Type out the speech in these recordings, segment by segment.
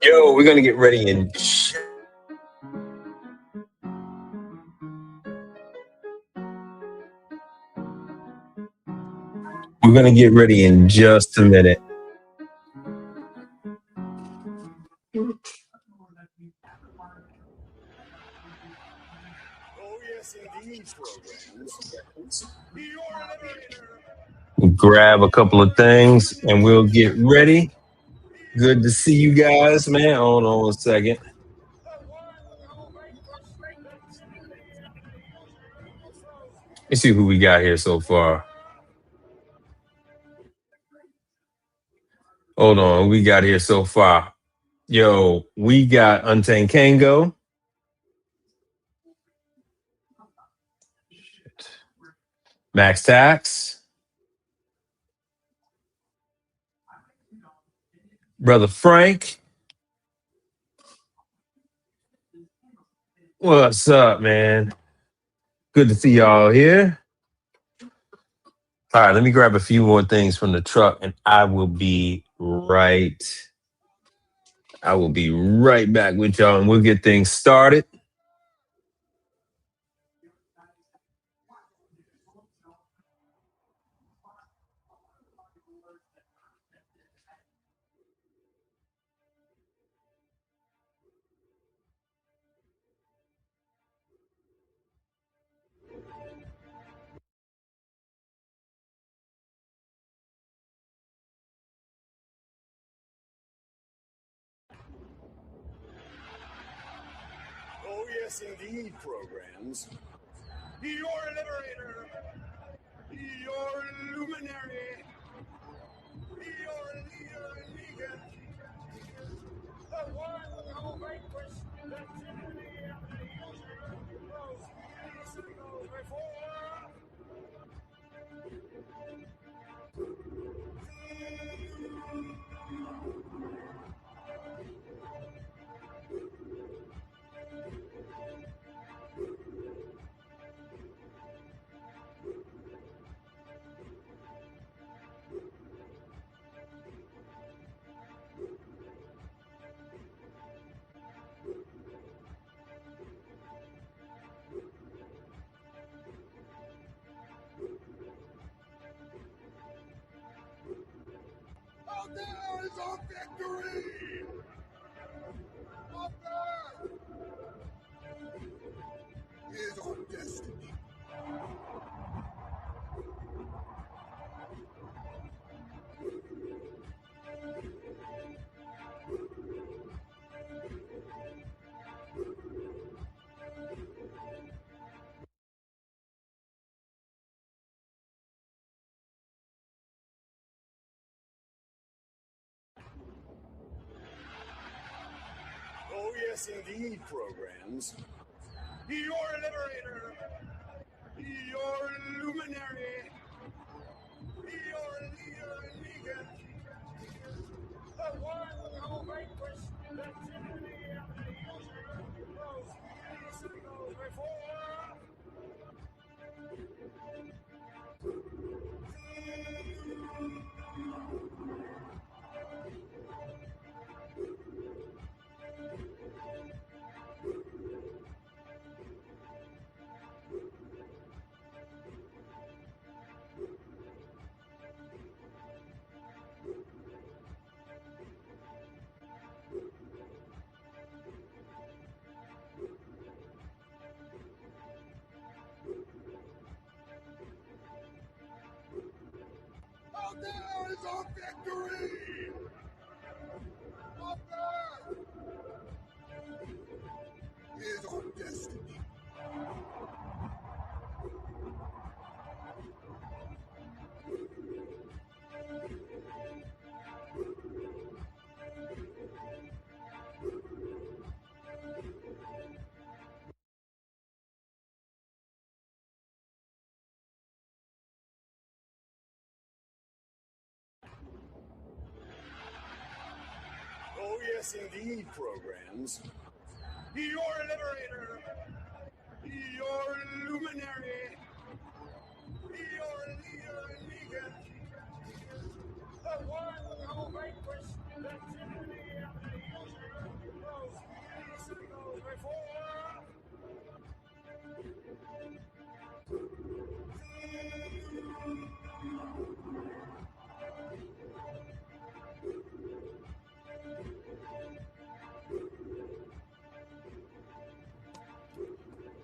Yo, we're gonna get ready in. We're gonna get ready in just a minute. Grab a couple of things and we'll get ready. Good to see you guys, man. Hold on a second. Let's see who we got here so far. Hold on, we got here so far. Yo, we got Untamed Kango. Max Tax. Brother Frank. What's up, man? Good to see y'all here. All right, let me grab a few more things from the truck and I will be right back with y'all and we'll get things started.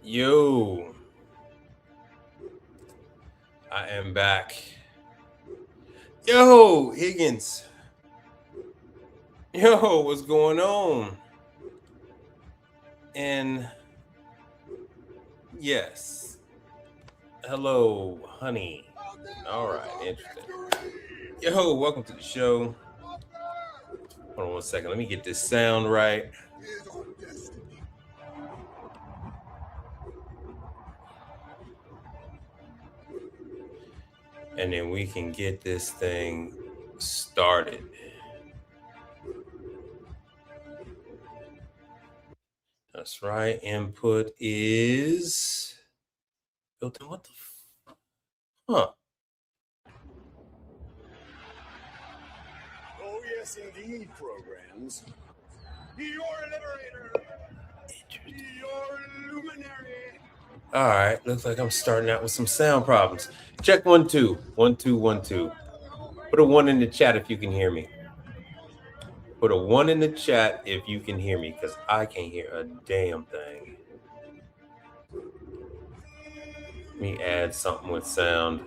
Yo, I am back. Yo, Higgins. Yo, what's going on? And yes, hello, honey. All right, interesting. Yo, welcome to the show. Hold on 1 second. Let me get this sound right. And then we can get this thing started. That's right. Input is built in. What the huh? Oh, yes, indeed, programs. Your liberator. Your luminary. All right. Looks like I'm starting out with some sound problems. Check 1 2 1 2 1 2. Put a 1 in the chat if you can hear me. Put a 1 in the chat if you can hear me, because I can't hear a damn thing. Let me add something with sound.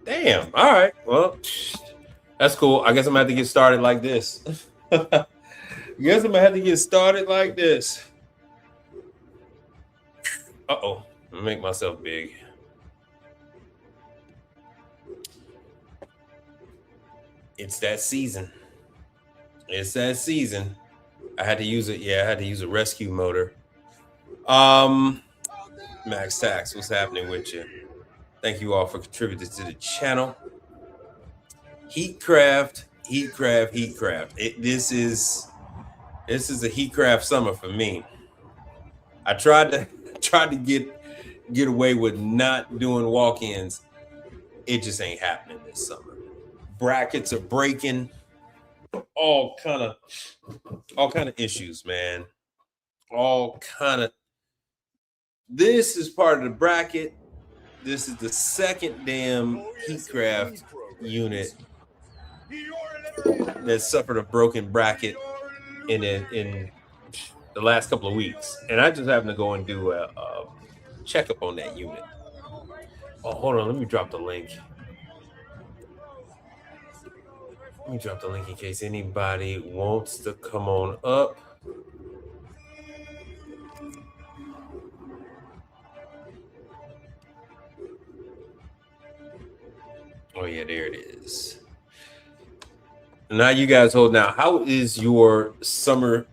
Damn. All right. Well, that's cool. I guess I'm gonna have to get started like this. I guess I'm gonna have to get started like this. Uh-oh. I'm gonna make myself big. It's that season. It's that season. I had to use it. Yeah, I had to use a rescue motor. Max Tax, what's happening with you? Thank you all for contributing to the channel. Heatcraft. This is a Heatcraft summer for me. I tried to get away with not doing walk-ins. It just ain't happening this summer. Brackets are breaking. All kind of issues, man. This is part of the bracket. This is the second damn Heatcraft unit that suffered a broken bracket in the last couple of weeks, and I just happened to go and do a checkup on that unit. Oh, hold on, let me drop the link. Let me drop the link in case anybody wants to come on up. Oh yeah, there it is. Now you guys hold now. How is your summer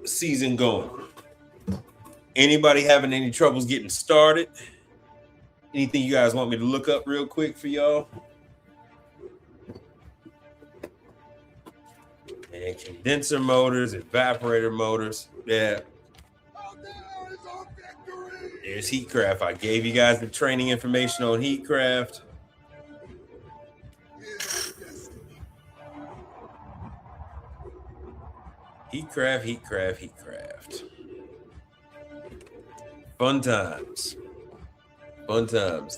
season going? Anybody having any troubles getting started? Anything you guys want me to look up real quick for y'all? And condenser motors, evaporator motors. Yeah. There's Heatcraft. I gave you guys the training information on Heatcraft. Heatcraft. Fun times.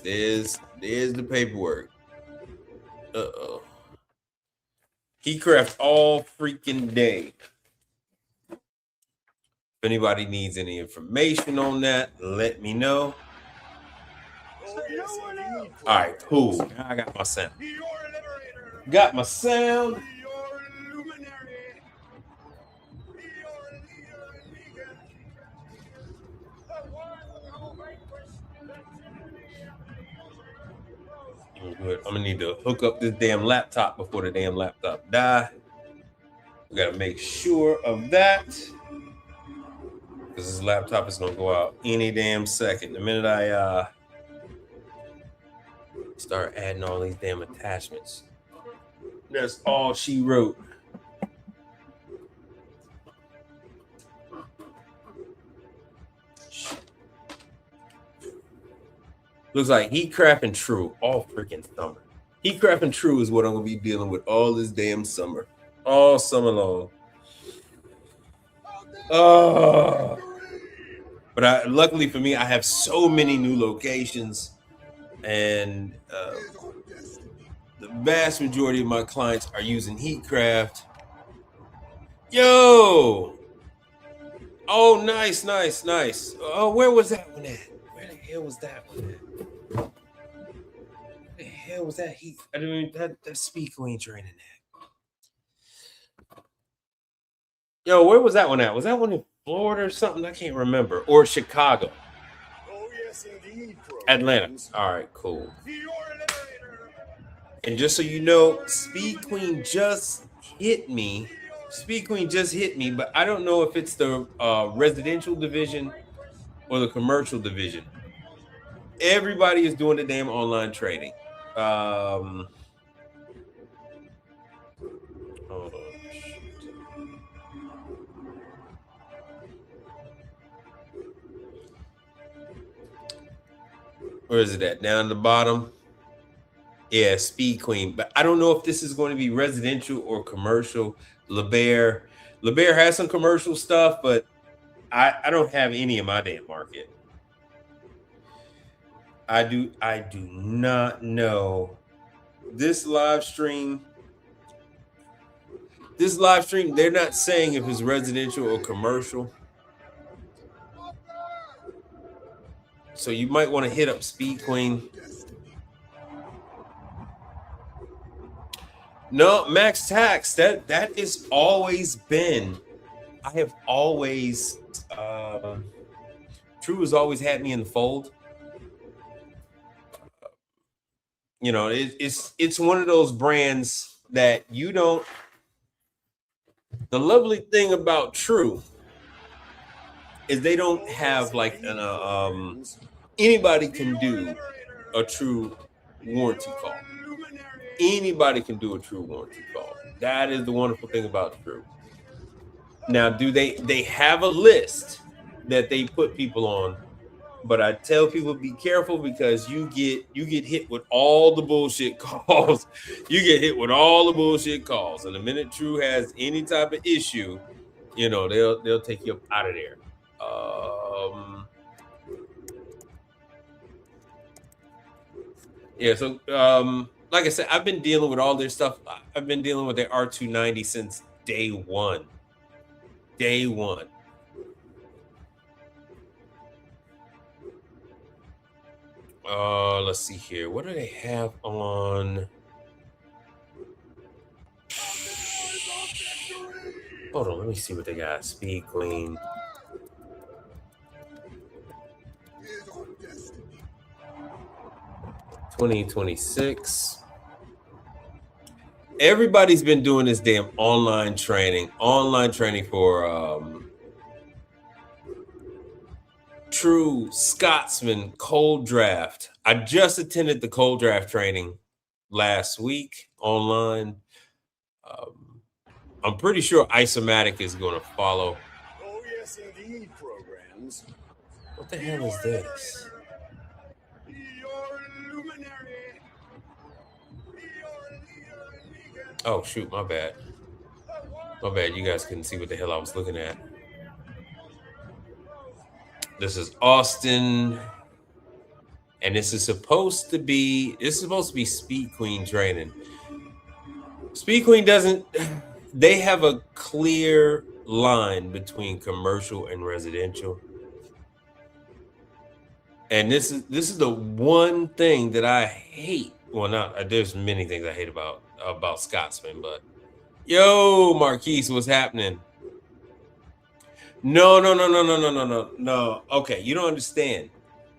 There's the paperwork. Uh-oh. Heatcraft all freaking day. If anybody needs any information on that, let me know. All right, cool. Now I got my sound. Got my sound. I'm gonna need to hook up this damn laptop before the damn laptop die. We gotta make sure of that, because this laptop is gonna go out any damn second. The minute I start adding all these damn attachments, that's all she wrote. Looks like Heatcraft and True all freaking summer. Heatcraft and True is what I'm gonna be dealing with all this damn summer, all summer long. Oh, but luckily for me, I have so many new locations, and the vast majority of my clients are using Heatcraft. Yo, Oh, nice. Oh, where was that one at? Where the hell was that one at? Where the hell was that heat? I mean, that Speed Queen training at. Yo, where was that one at? Was that one in Florida or something? I can't remember. Or Chicago. Oh, yes, indeed, Atlanta. programs. All right, cool. Your liberator. And just so you know, Speed Queen just hit me. Speed Queen just hit me, but I don't know if it's the residential division or the commercial division. Everybody is doing the damn online trading. Hold on. Where is it at? Down the bottom. Yeah, Speed Queen. But I don't know if this is going to be residential or commercial. LeBear has some commercial stuff, but I don't have any in my damn market. I do not know. This live stream, they're not saying if it's residential or commercial. So you might want to hit up Speed Queen. No, max tax. That is always been. I have always True has always had me in the fold. You know, it's one of those brands that you don't. The lovely thing about True is they don't have like an anybody can do a True warranty call. Anybody can do a True warranty call. That is the wonderful thing about True. Now, do they have a list that they put people on? But I tell people be careful because you get hit with all the bullshit calls. You get hit with all the bullshit calls, and the minute True has any type of issue, you know they'll take you up out of there. Yeah, so like I said, I've been dealing with all their stuff. I've been dealing with their R290 since day one. Day one. Let's see here. What do they have on? Hold on, let me see what they got. Speed Queen. Is our destiny. 2026. Everybody's been doing this damn online training for True Scotsman Cold Draft. I just attended the Cold Draft training last week online. I'm pretty sure Isomatic is going to follow. Oh, yes, indeed, programs. What the hell is this? Your luminary. Your leader. Oh, shoot, my bad. My bad, you guys couldn't see what the hell I was looking at. This is Austin. And this is supposed to be Speed Queen training. Speed Queen doesn't, they have a clear line between commercial and residential. And this is the one thing that I hate. Well, not there's many things I hate about Scotsman, but yo, Marquise, what's happening? No. Okay, you don't understand.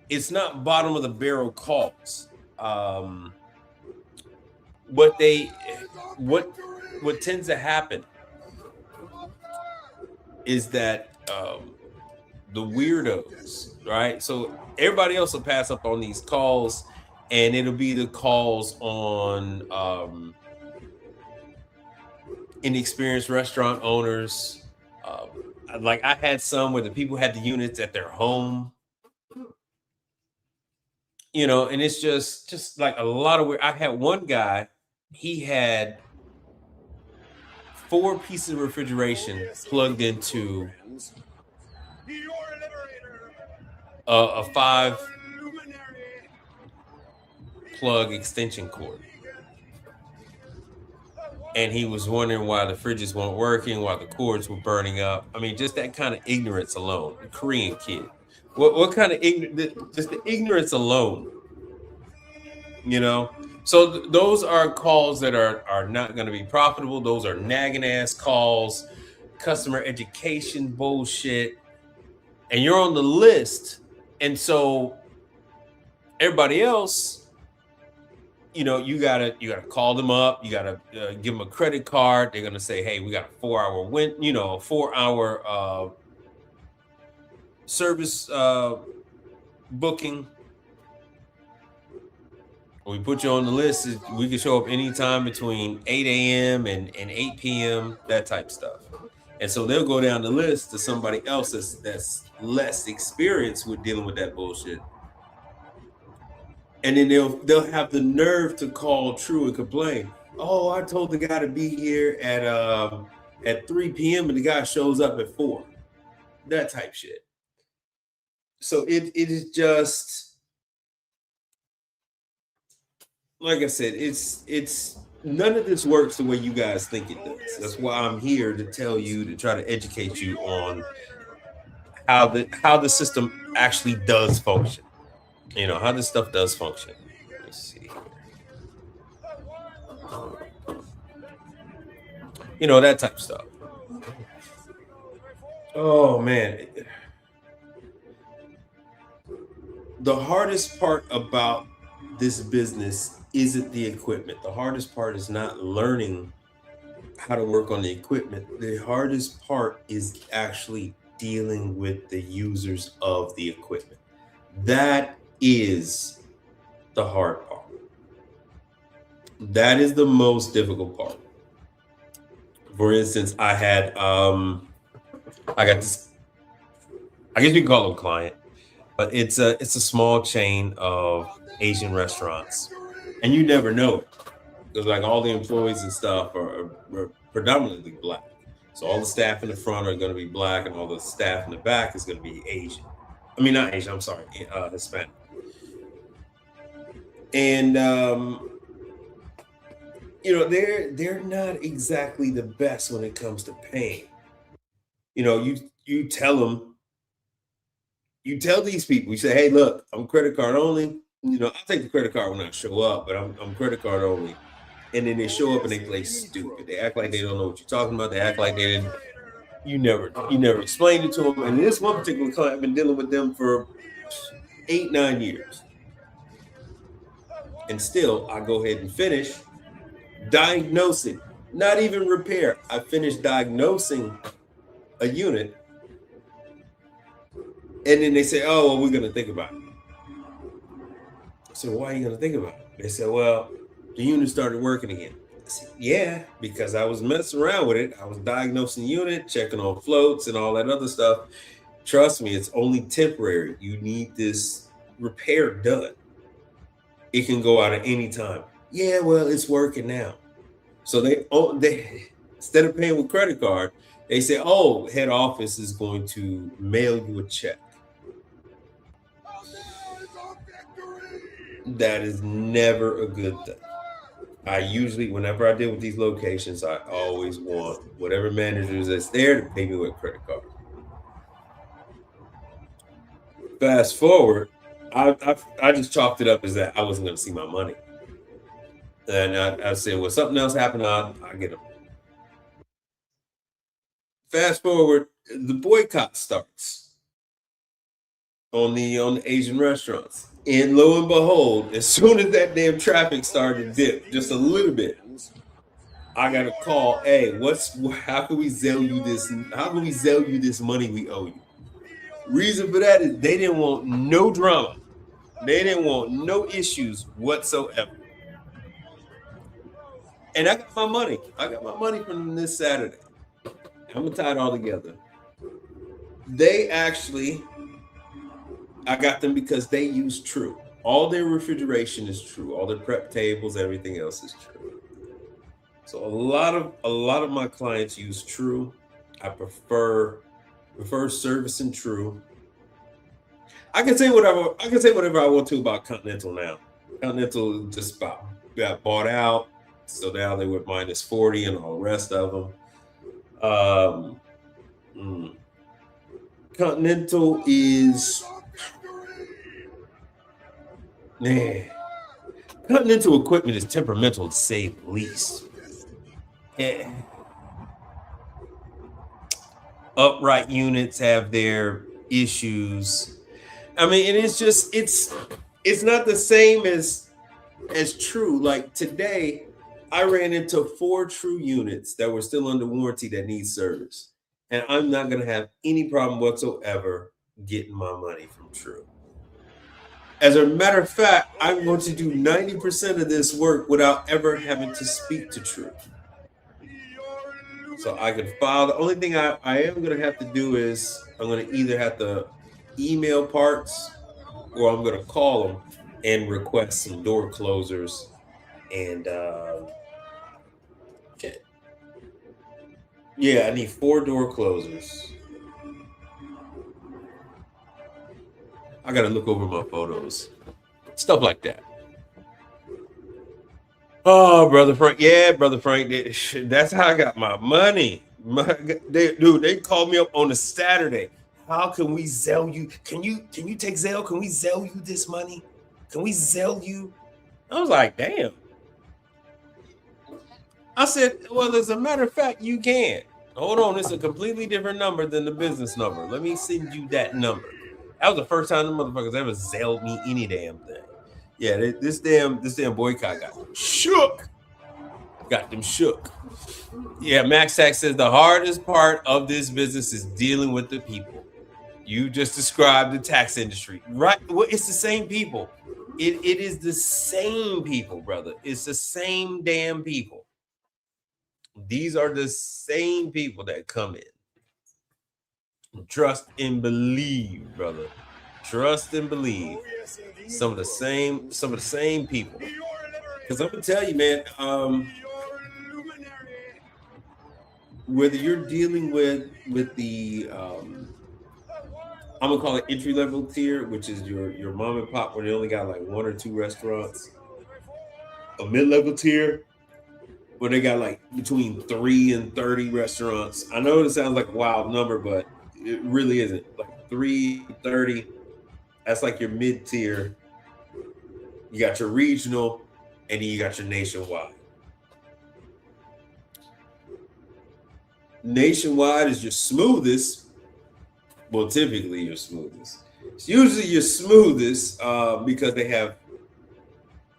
It's not bottom of the barrel calls. What tends to happen is that the weirdos, right? So everybody else will pass up on these calls, and it'll be the calls on inexperienced restaurant owners. Like I had some where the people had the units at their home, you know, and it's just like a lot of weird. I had one guy, he had 4 pieces of refrigeration plugged into a 5 plug extension cord. and he was wondering why the fridges weren't working, why the cords were burning up. I mean, just that kind of ignorance alone. The Korean kid. What kind of just the ignorance alone, you know? So those are calls that are not going to be profitable. Those are nagging ass calls, customer education bullshit, and you're on the list. And so everybody else, you gotta call them up. You gotta give them a credit card. They're gonna say, "Hey, we got a 4 hour a 4 hour service booking. We put you on the list. We can show up anytime between 8 a.m. and 8 p.m. That type stuff." And so they'll go down the list to somebody else that's less experienced with dealing with that bullshit. And then they'll have the nerve to call True and complain. "Oh, I told the guy to be here at 3 p.m. and the guy shows up at 4." That type shit. So it is just, like I said, it's none of this works the way you guys think it does. That's why I'm here to tell you, to try to educate you on how the system actually does function. How this stuff does function. Let's see. That type of stuff. Oh man. The hardest part about this business isn't the equipment. The hardest part is not learning how to work on the equipment. The hardest part is actually dealing with the users of the equipment. That is the hard part. That is the most difficult part. For instance, I got this, I guess you can call it a client, but it's a small chain of Asian restaurants, and you never know it because like all the employees and stuff are predominantly black. So all the staff in the front are going to be black, and all the staff in the back is going to be Asian. I mean, not Asian. I'm sorry, Hispanic. And they're not exactly the best when it comes to paying. You tell them, you tell these people, you say, "Hey, look, I'm credit card only. I'll take the credit card when I show up, but I'm credit card only." And then they show up and they play stupid. They act like they don't know what you're talking about. They act like they didn't. You never explained it to them. And this one particular client, I've been dealing with them for 8-9 years, and still I go ahead and finish diagnosing, not even repair. I finished diagnosing a unit, and then they say, "Oh, well, we're going to think about it." So why are you going to think about it? They said, "Well, the unit started working again." I said, "Yeah, because I was messing around with it. I was diagnosing the unit, checking on floats and all that other stuff. Trust me, it's only temporary. You need this repair done. It can go out at any time." "Yeah, well, it's working now." So they instead of paying with credit card, they say, "Oh, head office is going to mail you a check." That is never a good thing. I usually, whenever I deal with these locations, I always want whatever managers that's there to pay me with credit card. Fast forward, I just chalked it up as that I wasn't going to see my money. And I said, "Well, something else happened, I get them." Fast forward, the boycott starts on the Asian restaurants. And lo and behold, as soon as that damn traffic started to dip just a little bit, I got a call. "Hey, how can we sell you this? How can we sell you this money we owe you?" Reason for that is they didn't want no drama. They didn't want no issues whatsoever. And I got my money. I got my money from this Saturday. I'm gonna tie it all together. I got them because they use True. All their refrigeration is True. All their prep tables, everything else is True. So a lot of my clients use True. I prefer service and True. I can say whatever I want to about Continental now. Continental just got bought out. So now they were minus 40 and all the rest of them. Um, Continental is, man, Continental equipment is temperamental to say the least. Eh, upright units have their issues. I mean, and it's not the same as true. Like today, I ran into 4 true units that were still under warranty that need service. And I'm not gonna have any problem whatsoever getting my money from True. As a matter of fact, I'm going to do 90% of this work without ever having to speak to True. So I can file. The only thing I am going to have to do is I'm going to either have to email parts or I'm going to call them and request some door closers. And okay. Yeah, I need 4 door closers. I got to look over my photos. Stuff like that. Oh, brother Frank. Yeah, brother Frank. That's how I got my money. They called me up on a Saturday. How can we Zelle you? Can you take Zelle? Can we Zelle you this money? Can we Zelle you? I was like, damn. I said, well, as a matter of fact, you can. Hold on, it's a completely different number than the business number. Let me send you that number. That was the first time the motherfuckers ever Zelled me any damn thing. Yeah, this damn boycott got them shook. Got them shook. Yeah, Max Tax says the hardest part of this business is dealing with the people. You just described the tax industry, right? Well, it's the same people. It is the same people, brother. It's the same damn people. These are the same people that come in. Trust and believe, brother. Trust and believe. Some of the same people. Because I'm gonna tell you, man, whether you're dealing with the I'm gonna call it entry level tier, which is your mom and pop where they only got like 1 or 2 restaurants, a mid level tier where they got like between 3 and 30 restaurants. I know it sounds like a wild number, but it really isn't. Like 330, that's like your mid tier. You got your regional, and then you got your nationwide. Nationwide is your smoothest. Well, typically your smoothest. It's usually your smoothest because they have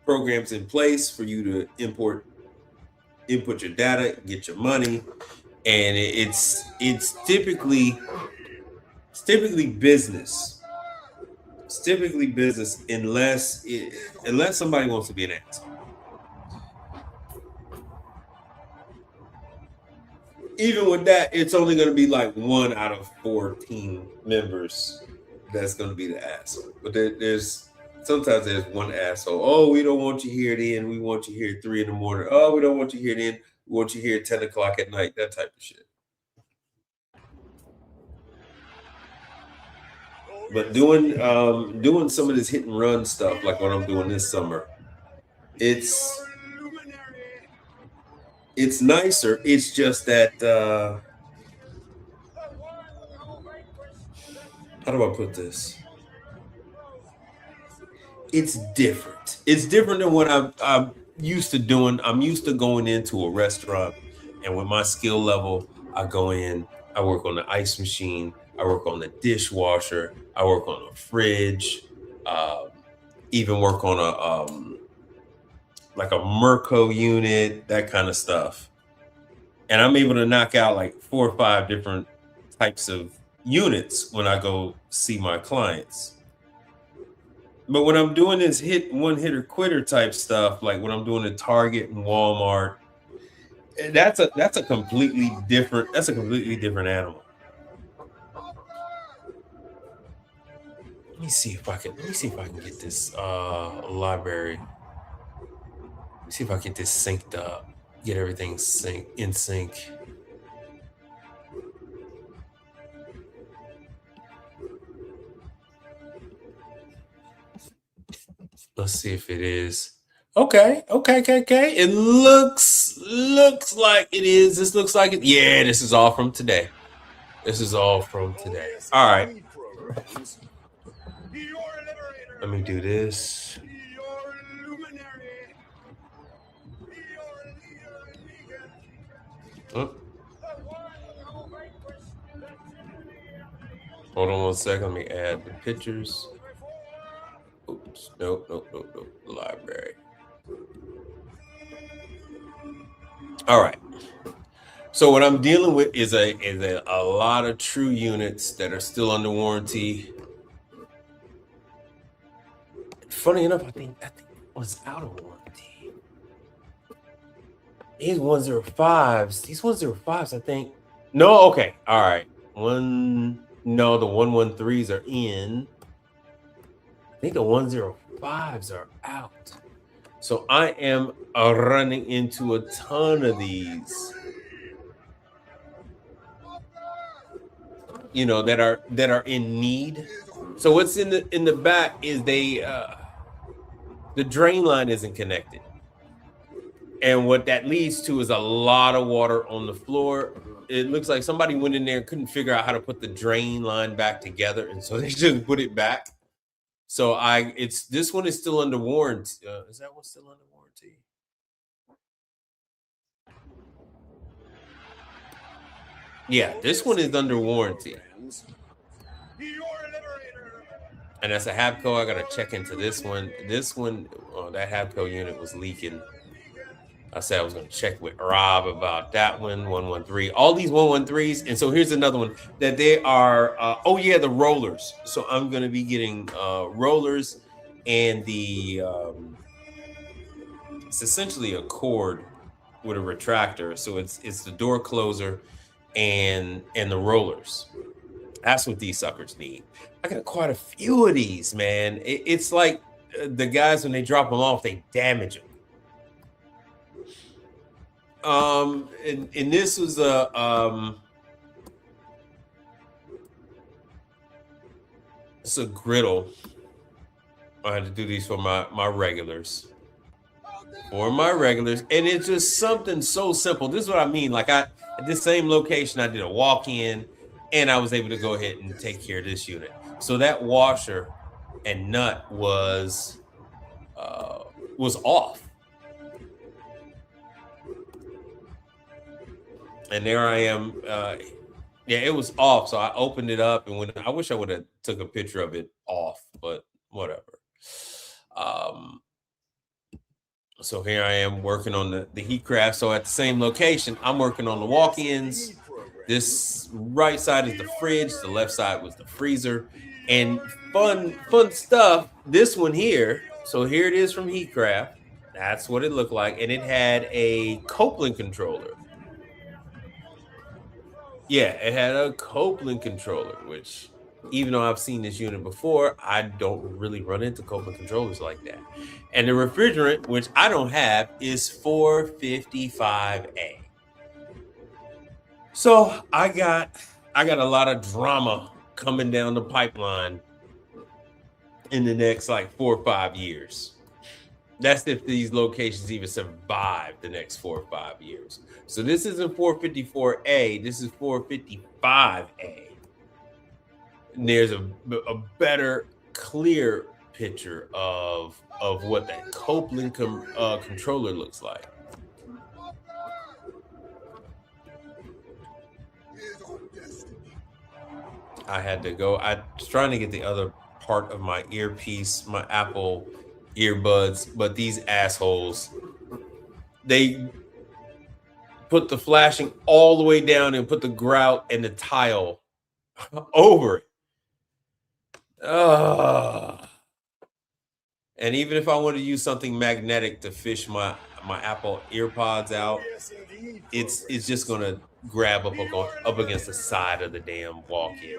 programs in place for you to input your data, get your money, and it's typically business. It's typically business unless somebody wants to be an asshole. Even with that, it's only going to be like 1 out of 4 team members that's going to be the asshole. But there's sometimes there's one asshole. Oh, we don't want you here then. We want you here at 3 in the morning. Oh, we don't want you here then. We want you here at 10 o'clock at night. That type of shit. But doing some of this hit and run stuff like what I'm doing this summer, it's nicer. It's just that how do I put this? It's different. It's different than what I'm used to doing. I'm used to going into a restaurant, and with my skill level, I go in. I work on the ice machine. I work on the dishwasher. I work on a fridge. Um, Even work on a like a Merco unit, that kind of stuff. And I'm able to knock out like 4 or 5 different types of units when I go see my clients. But when I'm doing this one hitter quitter type stuff, like when I'm doing at Target and Walmart, that's a completely different animal. Let me see if I can get this library. Let me see if I can get this synced up. Get everything in sync. Let's see if it is. Okay. It looks like it is. This looks like it. Yeah, this is all from today. This is all from Oh, today. yes, All right. indeed, programs. Your liberator. Let me do this. Your luminary. Your leader and beacon. Oh, The one and only Christian activity of the universe. hold on one second. Let me add the pictures. Before Oops. Nope. Library. All right. So what I'm dealing with is a lot of true units that are still under warranty. Funny enough, I think it was out of warranty. These 105s. These 105s, I think. No, okay. All right. The 113s are in. I think the 105s are out. So I am running into a ton of these, that are in need. So what's in the back is the drain line isn't connected. And what that leads to is a lot of water on the floor. It looks like somebody went in there and couldn't figure out how to put the drain line back together, and so they just put it back. So this one is still under warranty. Is that one still under warranty? Yeah, this one is under warranty. And that's a Habco. I gotta check into this one. That Habco unit was leaking. I said I was going to check with Rob about that one, 113. All these 113s. And so here's another one that they are, the rollers. So I'm going to be getting rollers and it's essentially a cord with a retractor. So it's the door closer and the rollers. That's what these suckers need. I got quite a few of these, man. It's like the guys, when they drop them off, they damage them. And this was it's a griddle. I had to do these for my regulars. And it's just something so simple. This is what I mean. Like at this same location, I did a walk-in, and I was able to go ahead and take care of this unit. So that washer and nut was off. And there I am. It was off. So I opened it up, and I wish I would have took a picture of it off, but whatever. So here I am working on the heat craft. So at the same location, I'm working on the walk-ins. This right side is the fridge. The left side was the freezer. And fun stuff. This one here. So here it is from Heatcraft. That's what it looked like. And it had a Copeland controller. Yeah, it had a Copeland controller, which, even though I've seen this unit before, I don't really run into Copeland controllers like that. And the refrigerant, which I don't have, is 455A. So I got a lot of drama coming down the pipeline in the next like 4 or 5 years. That's if these locations even survive the next 4 or 5 years. So this isn't 454A. This is 455A. And there's a better, clear picture of what that Copeland controller looks like. I had to go. I was trying to get the other part of my earpiece, my Apple earbuds, but these assholes, they put the flashing all the way down and put the grout and the tile over it. And even if I want to use something magnetic to fish my Apple EarPods out, it's just gonna grab up against the side of the damn walk-in.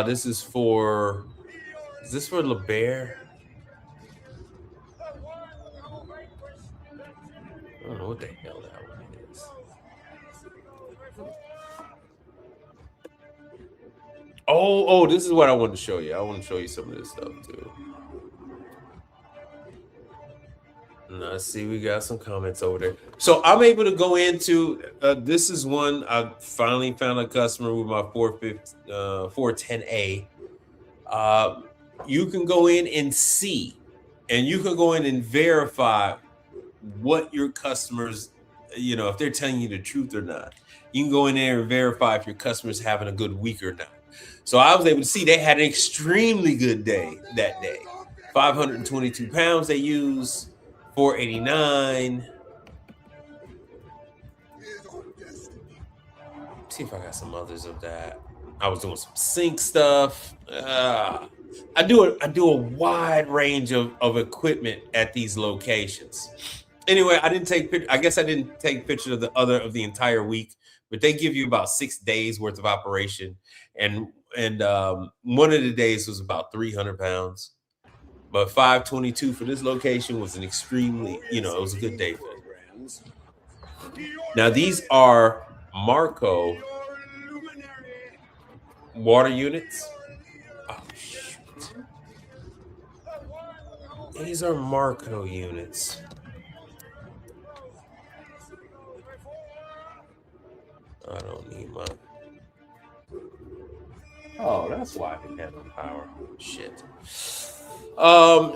This is for. Is this for LeBear? I don't know what the hell that one is. Oh, this is what I wanted to show you. I want to show you some of this stuff too. I see we got some comments over there. So I'm able to go into this is one I finally found a customer with my 410A. Uh, you can go in and see, and you can go in and verify what your customers, if they're telling you the truth or not. You can go in there and verify if your customer's having a good week or not. So I was able to see they had an extremely good day that day. 522 pounds they used, 489. See if I got some others of that. I was doing some sync stuff. I do a wide range of equipment at these locations. Anyway, I guess I didn't take pictures of the entire week, but they give you about 6 days worth of operation, and one of the days was about 300 pounds. But 522 for this location was an extremely, it was a good day for it. Now these are Marco water units. Oh shoot. These are Marco units. I don't need my. Oh, that's why I didn't have no power. Shit.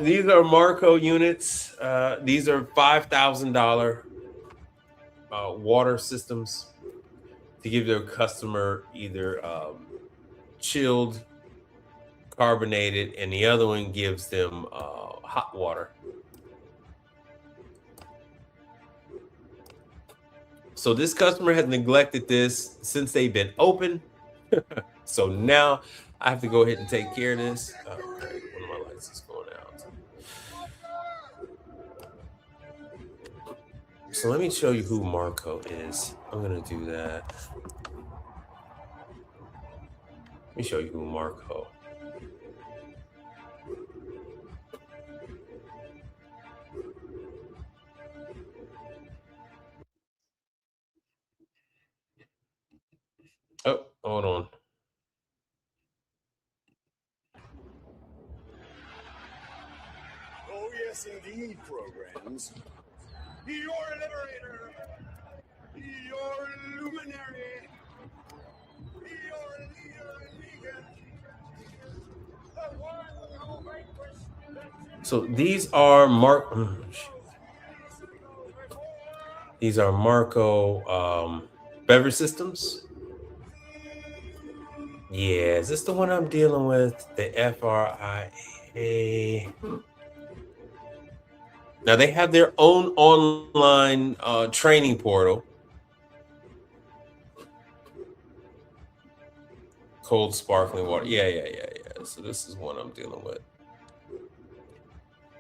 These are Marco units. These are $5,000 water systems to give their customer either chilled, carbonated, and the other one gives them hot water. So this customer has neglected this since they've been open. So now I have to go ahead and take care of this. Okay, one of my lights is going out. So let me show you who Marco is. I'm gonna do that. Let me show you who Marco. Oh, hold on. Oh, yes, indeed, programs. Your liberator, your luminary, your leader and beacon, the one who vanquished. So these are These are Marco beverage systems. Yeah, is this the one I'm dealing with? The FRIA. Now they have their own online training portal. Cold sparkling water. Yeah. So this is one I'm dealing with.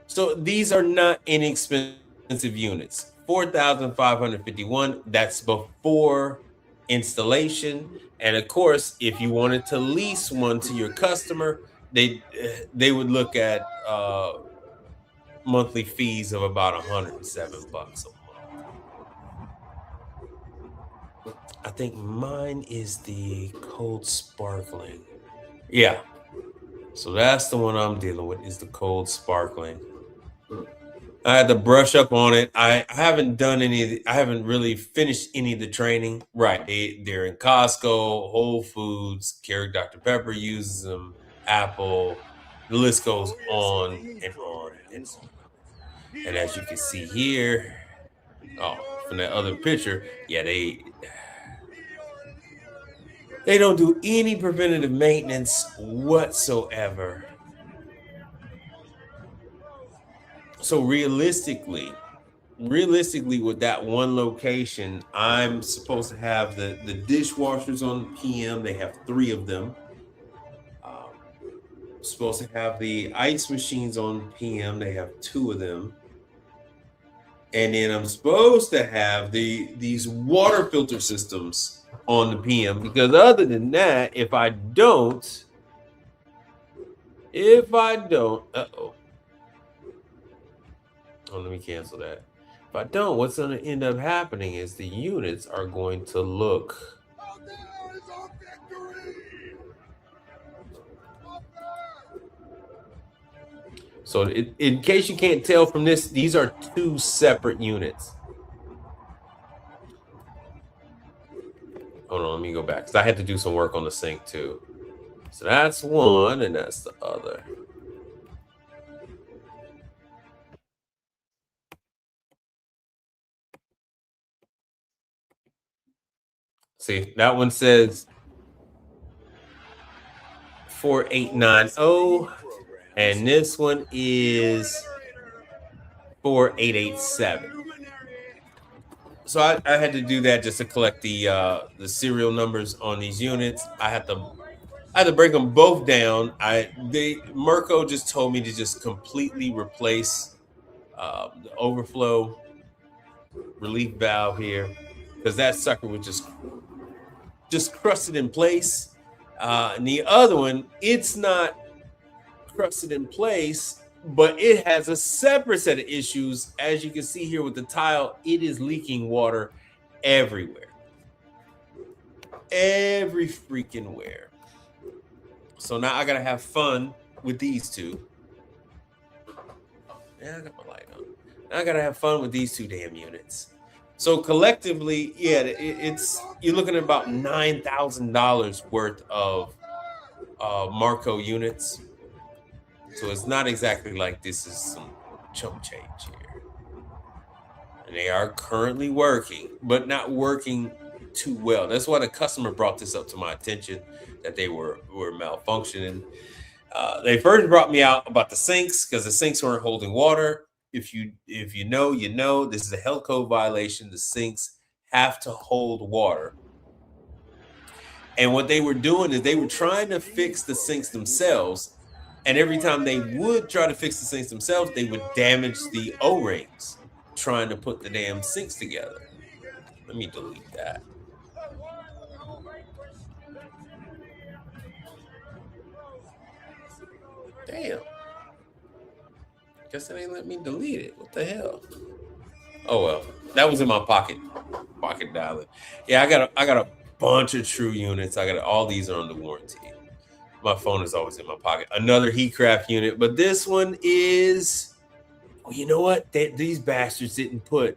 So these are not inexpensive units. 4,551. That's before installation. And of course, if you wanted to lease one to your customer, they would look at monthly fees of about $107 a month. I think mine is the cold sparkling. Yeah. So that's the one I'm dealing with, is the cold sparkling. I had to brush up on it. I haven't done I haven't really finished any of the training. Right. They're in Costco, Whole Foods, Keurig Dr. Pepper uses them, Apple, the list goes on and on and on. And as you can see here, from that other picture, yeah, they don't do any preventative maintenance whatsoever. So realistically, with that one location, I'm supposed to have the dishwashers on PM. They have 3 of them. Supposed to have the ice machines on PM. They have 2 of them. And then I'm supposed to have these water filter systems on the PM, because other than that, if I don't, oh, let me cancel that. If I don't, what's going to end up happening is the units are going to look. So in case you can't tell from this, these are two separate units. Hold on, let me go back because I had to do some work on the sink too. So that's one, and that's the other. See, that one says 4890, and this one is 4887. So I had to do that just to collect the serial numbers on these units. I had to break them both down. Mirko just told me to just completely replace the overflow relief valve here because that sucker was just crusted in place. And the other one, it's not crusted in place, but it has a separate set of issues. As you can see here with the tile, it is leaking water everywhere. Every freaking where. So now I gotta have fun with these two. Yeah, I got my light on. Now I gotta have fun with these two damn units. So collectively, yeah, it's you're looking at about $9,000 worth of Marco units. So it's not exactly like this is some chump change here. And they are currently working, but not working too well. That's why the customer brought this up to my attention that they were malfunctioning. They first brought me out about the sinks because the sinks weren't holding water. If you know, you know, this is a health code violation. The sinks have to hold water. And what they were doing is they were trying to fix the sinks themselves. And every time they would try to fix the sinks themselves, they would damage the O-rings trying to put the damn sinks together. Let me delete that. Damn. Guess it ain't let me delete it. What the hell? Oh well, that was in my pocket dialing. Yeah, I got a bunch of true units. I got all these are under warranty. My phone is always in my pocket. Another Heatcraft unit, but this one is. Oh, you know what? These bastards didn't put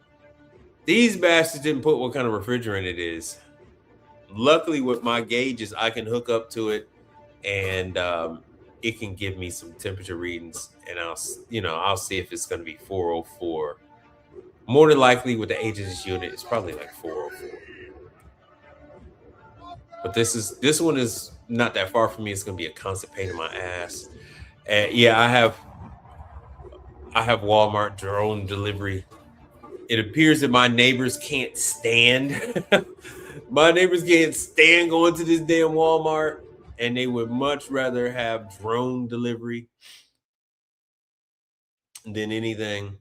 what kind of refrigerant it is. Luckily, with my gauges, I can hook up to it, and it can give me some temperature readings, and I'll see if it's going to be 404. More than likely, with the age of this unit, it's probably like 404. But this one is not that far from me. It's going to be a constant pain in my ass. And yeah, I have Walmart drone delivery. It appears that my neighbors can't stand. My neighbors can't stand going to this damn Walmart, and they would much rather have drone delivery than anything.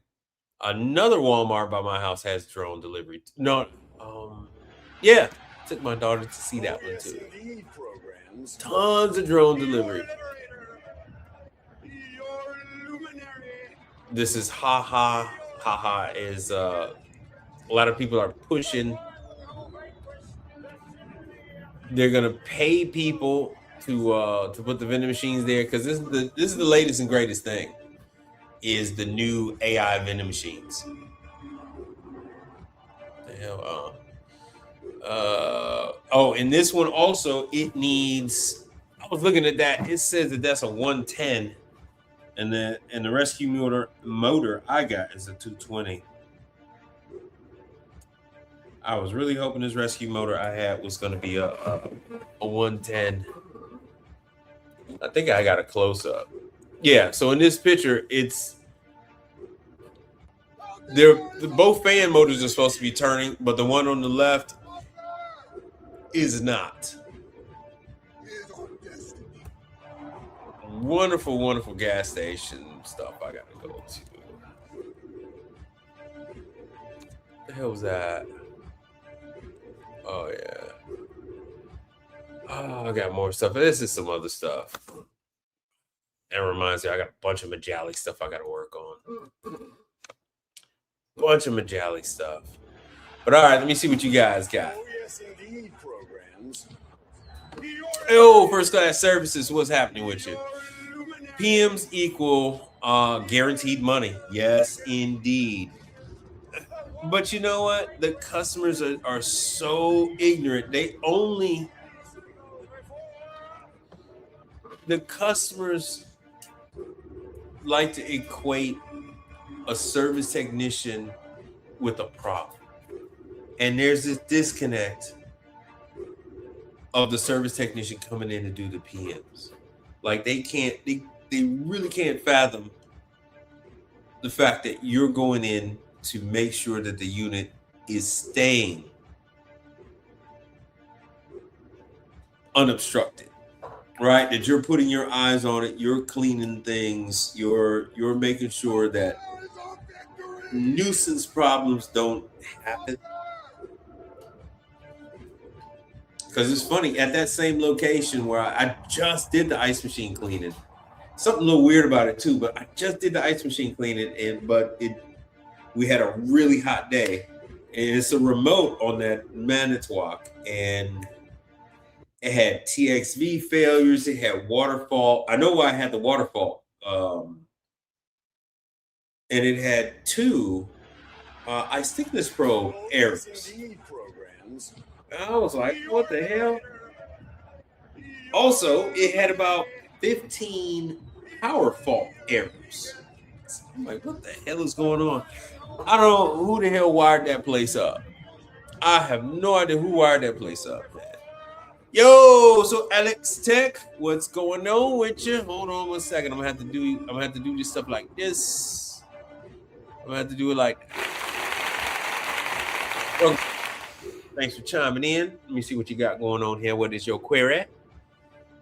Another Walmart by my house has drone delivery. No, yeah, took my daughter to see that one too. Tons of drone delivery. This is haha is a lot of people are pushing. They're gonna pay people to put the vending machines there because this is the latest and greatest thing. Is the new AI vending machines. The hell, oh, and this one also it needs. I was looking at that. It says that that's a 110, and the rescue motor I got is a 220. I was really hoping this rescue motor I had was going to be a 110. I think I got a close up. Yeah, so in this picture, both fan motors are supposed to be turning, but the one on the left is not. Wonderful, wonderful gas station stuff I gotta go to. What the hell was that? Oh yeah. Oh, I got more stuff. This is some other stuff. That reminds me, I got a bunch of Majali stuff I gotta work on. Bunch of Majali stuff. But all right, let me see what you guys got. Oh, first class services, what's happening with you? PMs equal Guaranteed money. Yes, indeed. But you know what? The customers are so ignorant. The customers like to equate a service technician with a problem. And there's this disconnect of the service technician coming in to do the PMs. Like they really can't fathom the fact that you're going in to make sure that the unit is staying unobstructed, right? That you're putting your eyes on it, you're cleaning things, you're making sure that nuisance problems don't happen. Because it's funny, at that same location where I just did the ice machine cleaning, something a little weird about it too, but I just did the ice machine cleaning, we had a really hot day, and it's a remote on that Manitowoc, and it had TXV failures, it had waterfall. I know why I had the waterfall, and it had two ice thickness probe errors. I was like, what the hell? Also, it had about 15 power fault errors. I'm like, what the hell is going on? I don't know who the hell wired that place up. I have no idea who wired that place up, man. Yo, so Alex Tech, what's going on with you? Hold on 1 second. I'm gonna have to do this stuff like this. I'm gonna have to do it like. Well, thanks for chiming in. Let me see what you got going on here. What is your query?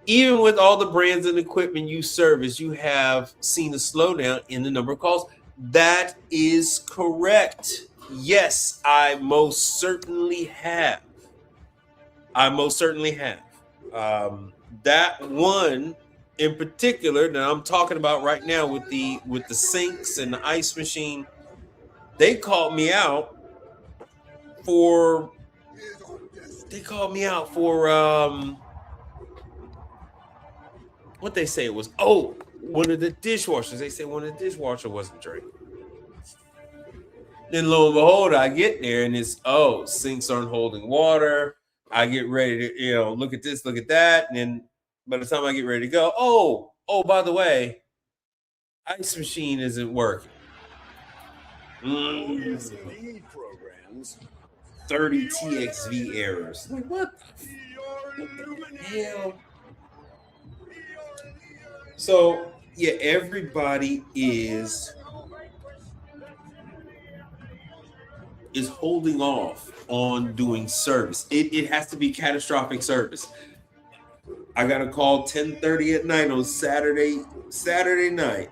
Even with all the brands and equipment you service, you have seen a slowdown in the number of calls. That is correct. Yes, I most certainly have. That one in particular that I'm talking about right now with the sinks and the ice machine, they called me out for what they say it was. Oh, one of the dishwashers. They said one of the dishwasher wasn't draining. Then lo and behold, I get there and it's sinks aren't holding water. I get ready to look at this, look at that, and then by the time I get ready to go, by the way, ice machine isn't working. 30 TXV errors. Like what the hell? So yeah, everybody is holding off on doing service. It has to be catastrophic service. I got a call 10:30 at night on Saturday night,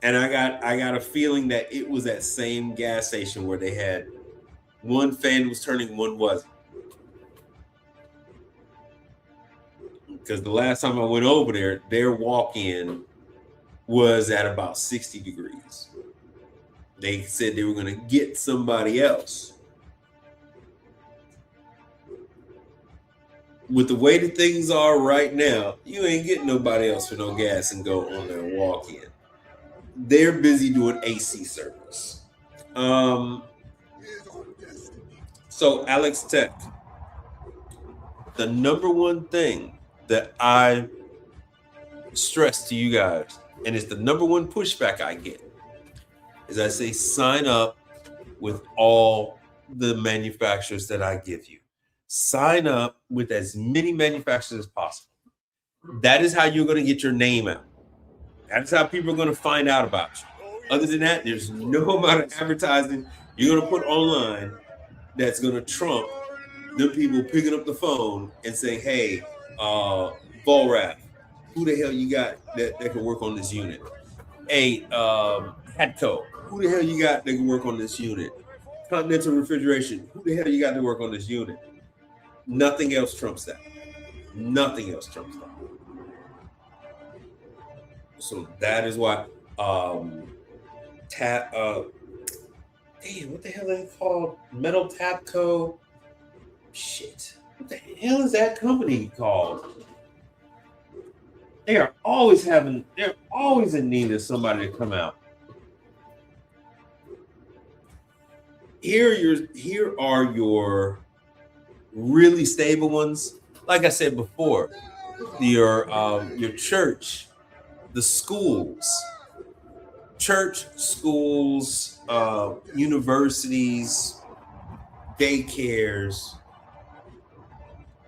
and I got a feeling that it was that same gas station where they had one fan was turning, one wasn't. Because the last time I went over there, their walk-in was at about 60 degrees. They said they were going to get somebody else. With the way that things are right now, you ain't getting nobody else for no gas and go on their walk-in. They're busy doing AC service. So Alex Tech, the number one thing that I stress to you guys, and it's the number one pushback I get, is I say sign up with all the manufacturers that I give you. Sign up with as many manufacturers as possible. That is how you're going to get your name out. That's how people are going to find out about you. Other than that, there's no amount of advertising you're going to put online that's going to trump the people picking up the phone and saying, hey, Volrath, who the hell you got that can work on this unit? Hey, Hatco, who the hell you got that can work on this unit? Continental Refrigeration, who the hell you got to work on this unit? Nothing else trumps that. Nothing else trumps that. So that is why what the hell are they called? Metal Tapco. Shit. What the hell is that company called? They're always in need of somebody to come out. Here are your really stable ones. Like I said before, your church, the schools, universities, daycares.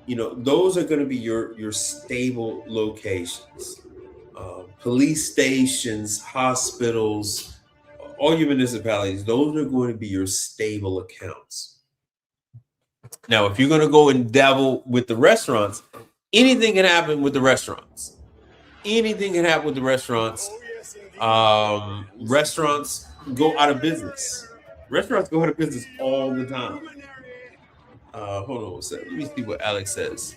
Those are going to be your stable locations. Police stations, hospitals, all your municipalities. Those are going to be your stable accounts. Now, if you're going to go and dabble with the restaurants, anything can happen with the restaurants. Anything can happen with the restaurants. Restaurants go out of business. Restaurants go out of business all the time. Hold on a second. Let me see what Alex says.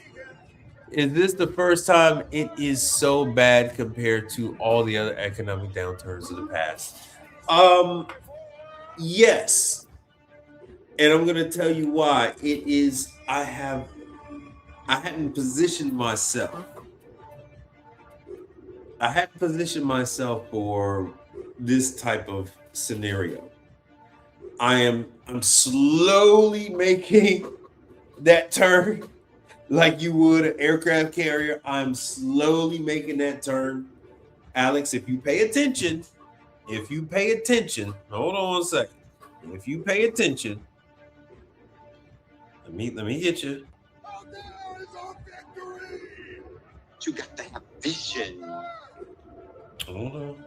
Is this the first time it is so bad compared to all the other economic downturns of the past? Yes. And I'm gonna tell you why. It is I hadn't positioned myself. I hadn't positioned myself for this type of scenario. I'm slowly making that turn like you would an aircraft carrier. I'm slowly making that turn. Alex, if you pay attention, hold on one second. If you pay attention, let me hit you. You got to have vision. Hold on.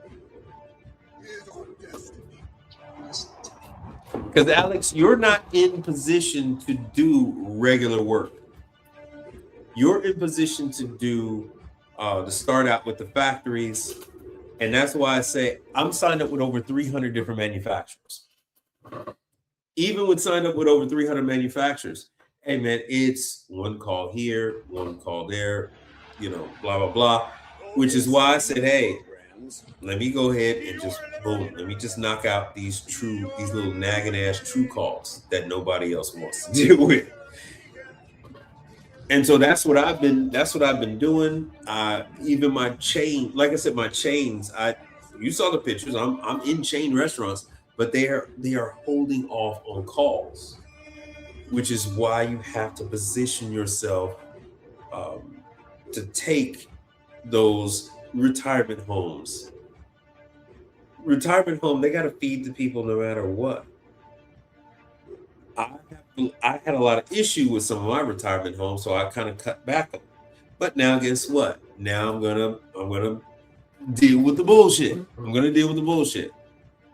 Because Alex, you're not in position to do regular work. You're in position to start out with the factories. And that's why I say I'm signed up with over 300 different manufacturers. Even with signed up with over 300 manufacturers, hey man, it's one call here, one call there, blah, blah, blah. Which is why I said, hey, let me go ahead and just boom, let me just knock out these little nagging ass true calls that nobody else wants to deal with. And so that's what I've been doing. Even my chain, like I said, my chains, you saw the pictures. I'm in chain restaurants, but they are holding off on calls, which is why you have to position yourself to take those retirement homes. Retirement home, they got to feed the people no matter what. I had a lot of issue with some of my retirement homes, so I kind of cut back on. But now, guess what? Now I'm gonna deal with the bullshit. I'm gonna deal with the bullshit.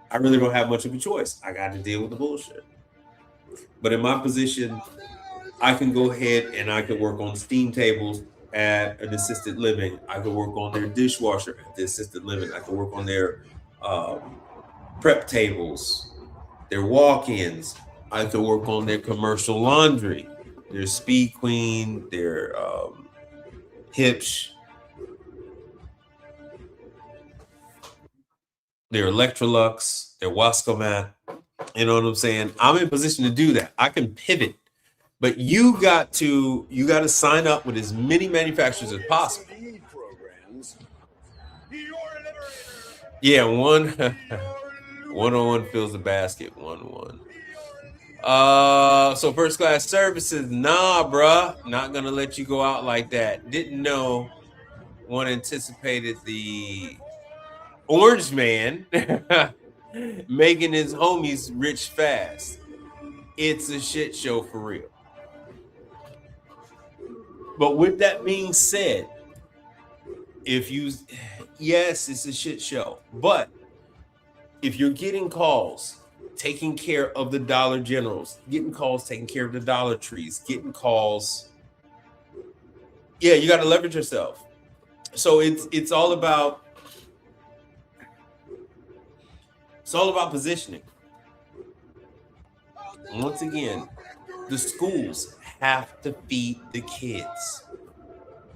I really don't have much of a choice. I got to deal with the bullshit. But in my position, I can go ahead and I can work on steam tables at an assisted living. I can work on their dishwasher at the assisted living. I can work on their prep tables, their walk-ins. I can work on their commercial laundry, their Speed Queen, their Hipsh, their Electrolux, their Wascomat. You know what I'm saying? I'm in position to do that. I can pivot, but you got to sign up with as many manufacturers as possible. Yeah, one fills the basket. 1-1. So first class services, nah, bruh, not gonna let you go out like that. Didn't know. One anticipated the orange man making his homies rich fast. It's a shit show for real. But with that being said, yes, it's a shit show. But if you're getting calls, taking care of the Dollar Generals, getting calls, taking care of the Dollar Trees, getting calls, yeah, you got to leverage yourself. So it's all about positioning. Once again, the schools have to feed the kids.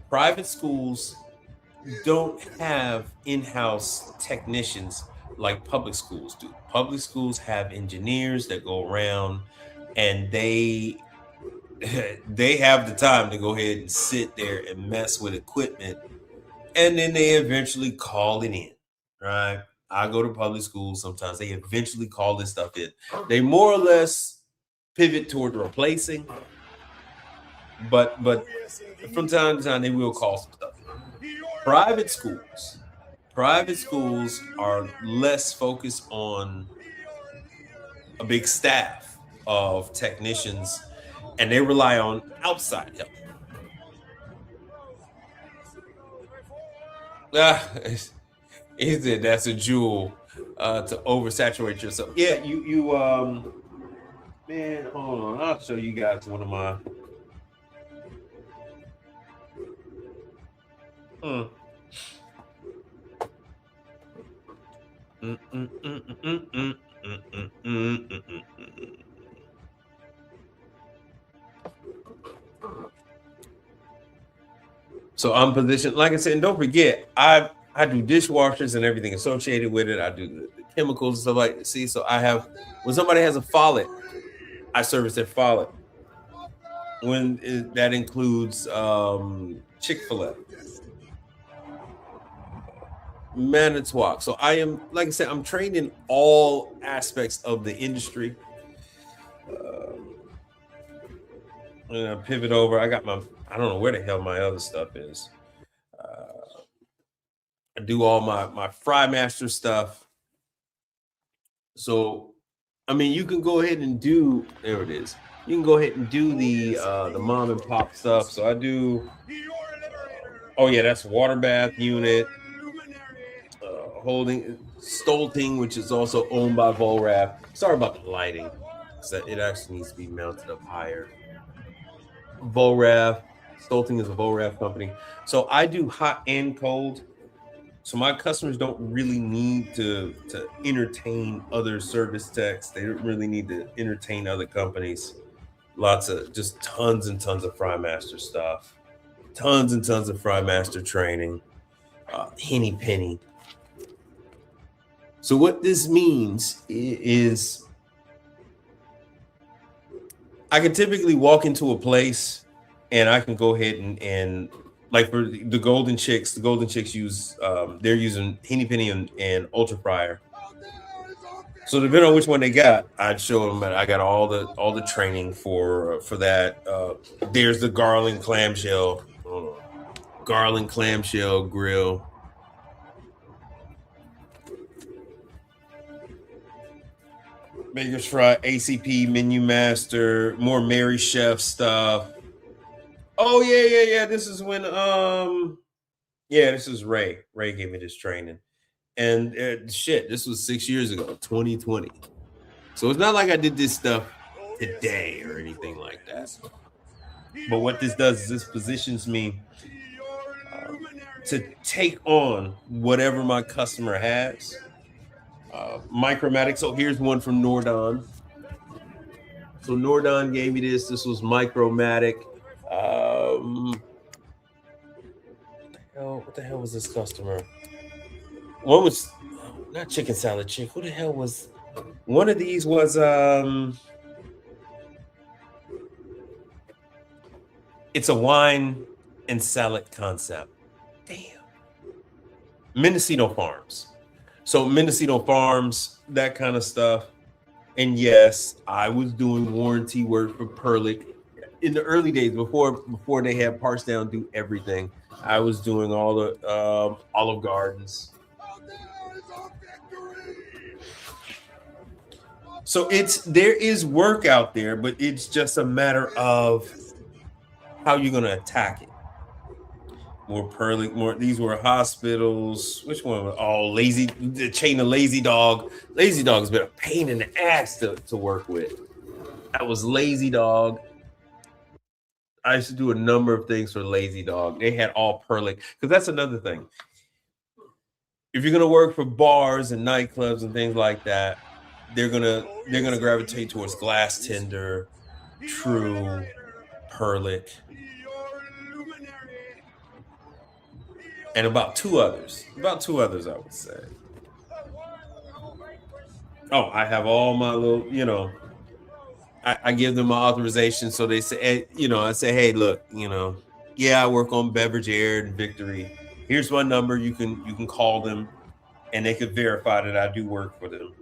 Private schools don't have in-house technicians like public schools do. Public schools have engineers that go around and they have the time to go ahead and sit there and mess with equipment And then they eventually call it in, right? I go to public school sometimes. They eventually call this stuff in. They more or less pivot toward replacing, but from time to time they will call some stuff in. Private schools are less focused on a big staff of technicians, and they rely on outside help. Ah, he said that's a jewel to oversaturate yourself. Yeah, you man, hold on. I'll show you guys one of my mm. Mm, mm, mm, mm, mm, mm, mm, mm, mm, mm, mm. So I'm positioned, like I said, and don't forget, I do dishwashers and everything associated with it. I do the chemicals and stuff like. See, so I have when somebody has a faucet, I service their faucet. That includes Chick-fil-A, Manitowoc. So I am, like I said, I'm trained in all aspects of the industry. And I pivot over. I got I don't know where the hell my other stuff is. I do all my Fry Master stuff. So, I mean, you can go ahead and do. There it is. You can go ahead and do the mom and pop stuff. So I do. Oh yeah, that's water bath unit. Holding Stolting, which is also owned by Volraf. Sorry about the lighting. So it actually needs to be mounted up higher. Volraf. Stolting is a Volraf company. So I do hot and cold. So my customers don't really need to entertain other service techs. They don't really need to entertain other companies. Lots of just tons and tons of Frymaster stuff. Tons and tons of Frymaster training. Henny penny. So what this means is I can typically walk into a place and I can go ahead and like for the Golden Chicks use they're using Henny Penny and Ultra Fryer. So depending on which one they got, I'd show them that I got all the training for that. There's the Garland clamshell grill. Baker's Fry, ACP, Menu Master, more Mary Chef stuff. Oh yeah. This is when this is Ray. Ray gave me this training. And this was 6 years ago, 2020. So it's not like I did this stuff today or anything like that. But what this does is this positions me to take on whatever my customer has. Micromatic. So here's one from Nordon. So Nordon gave me this. This was Micromatic. What the hell was this customer? One was not Chicken Salad Chick. Who the hell was one of these? Was it's a wine and salad concept. Damn. Mendocino Farms. So Mendocino Farms, that kind of stuff. And yes, I was doing warranty work for Perlick in the early days before they had Parts Down do everything. I was doing all the Olive Gardens. So there is work out there, but it's just a matter of how you're gonna attack it. More Perlick, these were hospitals. Which one was the chain of Lazy Dog. Lazy Dog has been a pain in the ass to work with. That was Lazy Dog. I used to do a number of things for Lazy Dog. They had all Perlick, because that's another thing. If you're gonna work for bars and nightclubs and things like that, they're gonna gravitate towards Glass Tender, True, Perlick, and about two others. I would say. Oh, I have all my little, I give them my authorization. So they say, I say, hey, look, I work on Beverage Air and Victory. Here's my number. You can call them, and they could verify that I do work for them.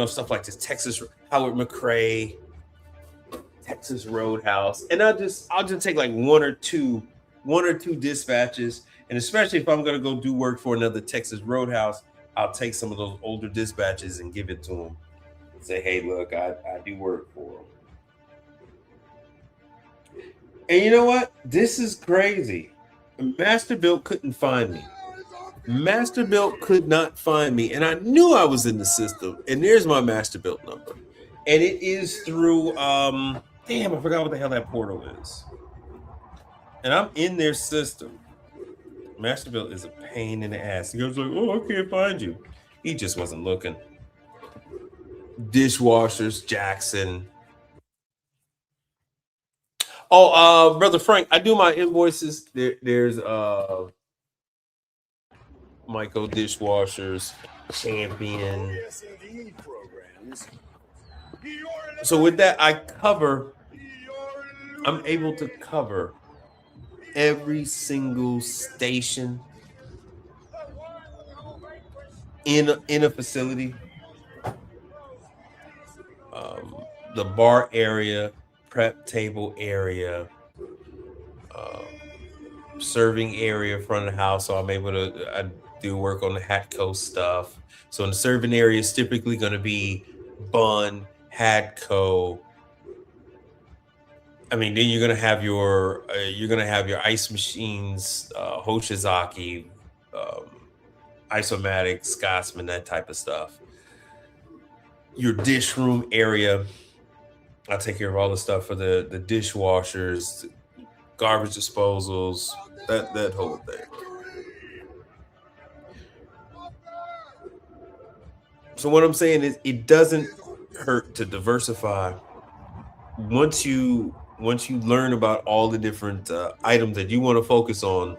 Stuff like this. Texas Howard McRae, Texas Roadhouse, and I'll just take like one or two dispatches, and especially if I'm gonna go do work for another Texas Roadhouse, I'll take some of those older dispatches and give it to them. Say, hey, look, I do work for them. And you know what? This is crazy. Masterbuilt couldn't find me. Masterbuilt could not find me, and I knew I was in the system. And there's my Masterbuilt number, and it is through damn, I forgot what the hell that portal is. And I'm in their system. Masterbuilt is a pain in the ass. He goes like, "Oh, I can't find you." He just wasn't looking. Dishwashers, Jackson. Oh, brother Frank, I do my invoices. There's Michael Dishwashers, Champion. Yes, indeed, programs. So with that, I'm able to cover every single station in a facility. The bar area, prep table area, serving area, front of the house. So I do work on the Hatco stuff. So in the serving area is typically going to be bun, Hatco. I mean, then you're gonna have your ice machines, Hoshizaki, Isomatic, Scotsman, that type of stuff. Your dish room area, I take care of all the stuff for the dishwashers, garbage disposals, that whole thing. So what I'm saying is, it doesn't hurt to diversify. Once you learn about all the different items that you want to focus on,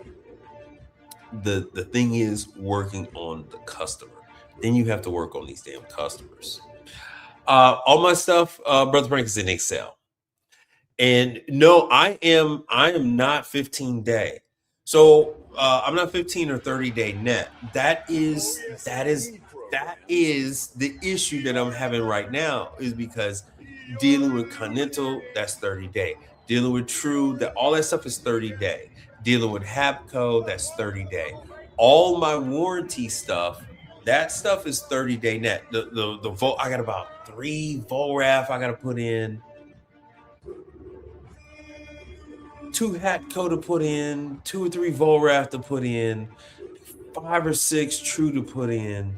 the thing is working on the customer. Then you have to work on these damn customers. All my stuff, Brother Frank, is in Excel. And no, I am not 15 day. So I'm not 15 or 30 day net. That is the issue that I'm having right now, is because dealing with Continental, that's 30 day. Dealing with True, that all that stuff is 30 day. Dealing with Hapco, that's 30 day. All my warranty stuff, that stuff is 30 day net. The Vol, I got about 3 Volraf I got to put in, 2 Hatco to put in, 2 or 3 Volraf to put in, 5 or 6 True to put in,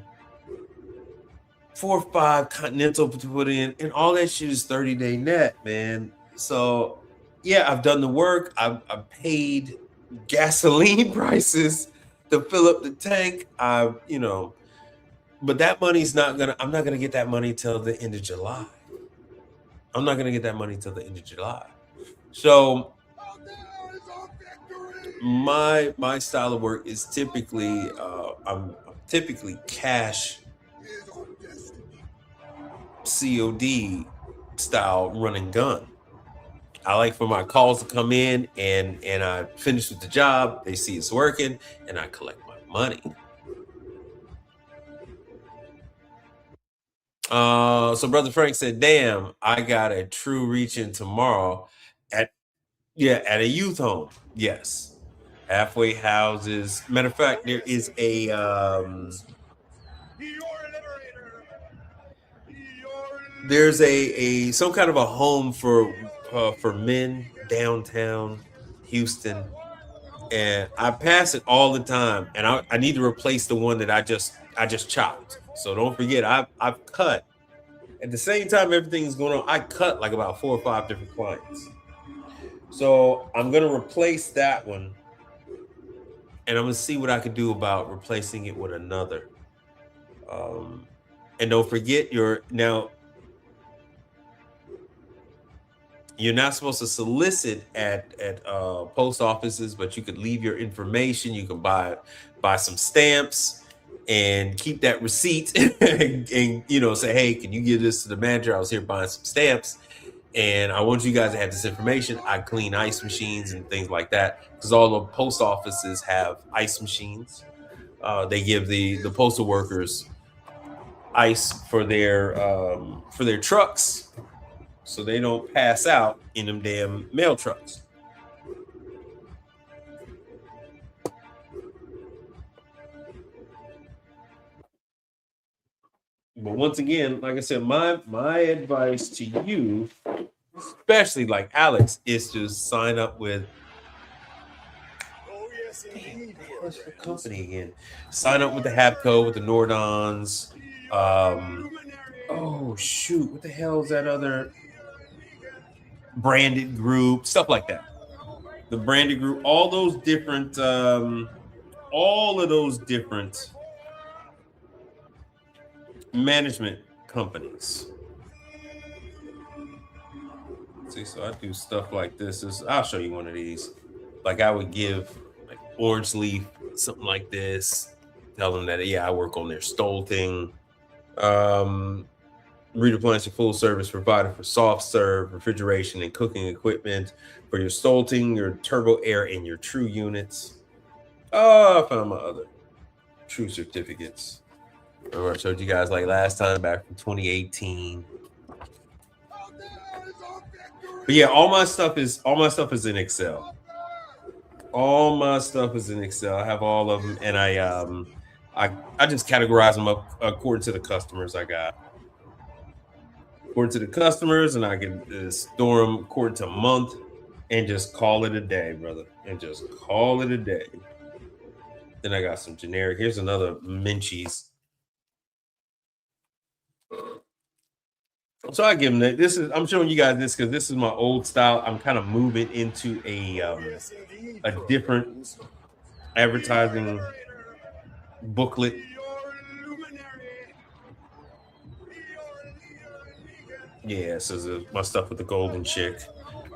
4 or 5 Continental to put in, and all that shit is 30 day net, man. So yeah, I've done the work. I've paid gasoline prices to fill up the tank. But that money's I'm not gonna get that money till the end of July. I'm not gonna get that money till the end of July. So my style of work is typically I'm typically cash COD style run and gun. I like for my calls to come in and I finish with the job. They see it's working, and I collect my money. So Brother Frank said, "Damn, I got a True reach in tomorrow at a youth home. Yes, halfway houses. Matter of fact, there is a there's a some kind of a home for men downtown Houston, and I pass it all the time, and I need to replace the one that I just chopped. So don't forget, I've cut at the same time everything's going on. I cut like about 4 or 5 different clients. So I'm gonna replace that one, and I'm gonna see what I could do about replacing it with another. And don't forget, you're not supposed to solicit at post offices, but you could leave your information. You can buy some stamps and keep that receipt, and say, hey, can you give this to the manager? I was here buying some stamps, And I want you guys to have this information. I clean ice machines and things like that because all the post offices have ice machines. They give the postal workers ice for their trucks, so they don't pass out in them damn mail trucks. But once again, like I said, my advice to you, especially like Alex, is to sign up with Oh, yes, indeed. what's the company again? Sign up with the Habco, with the Nordons. Oh shoot, what the hell is that other branded group? Stuff like that. The branded group, all those different, all of those different management companies. See, so I do stuff like this. I'll show you one of these. Like I would give like Orange Leaf, something like this. Tell them that I work on their Stolting. Replenishing full service provider for soft serve, refrigeration, and cooking equipment for your Stolting, your Turbo Air, and your True units. Oh, I found my other True certificates. Remember I showed you guys like last time back from 2018. But yeah, all my stuff is in Excel. All my stuff is in Excel. I have all of them, and I just categorize them up according to the customers I got. According to the customers, and I can store them according to month, and just call it a day, brother. And just call it a day. Then I got some generic. Here's another Minchie's. So I give them that. I'm showing you guys this because this is my old style. I'm kind of moving into a different advertising booklet. Yeah, so my stuff with the golden chick.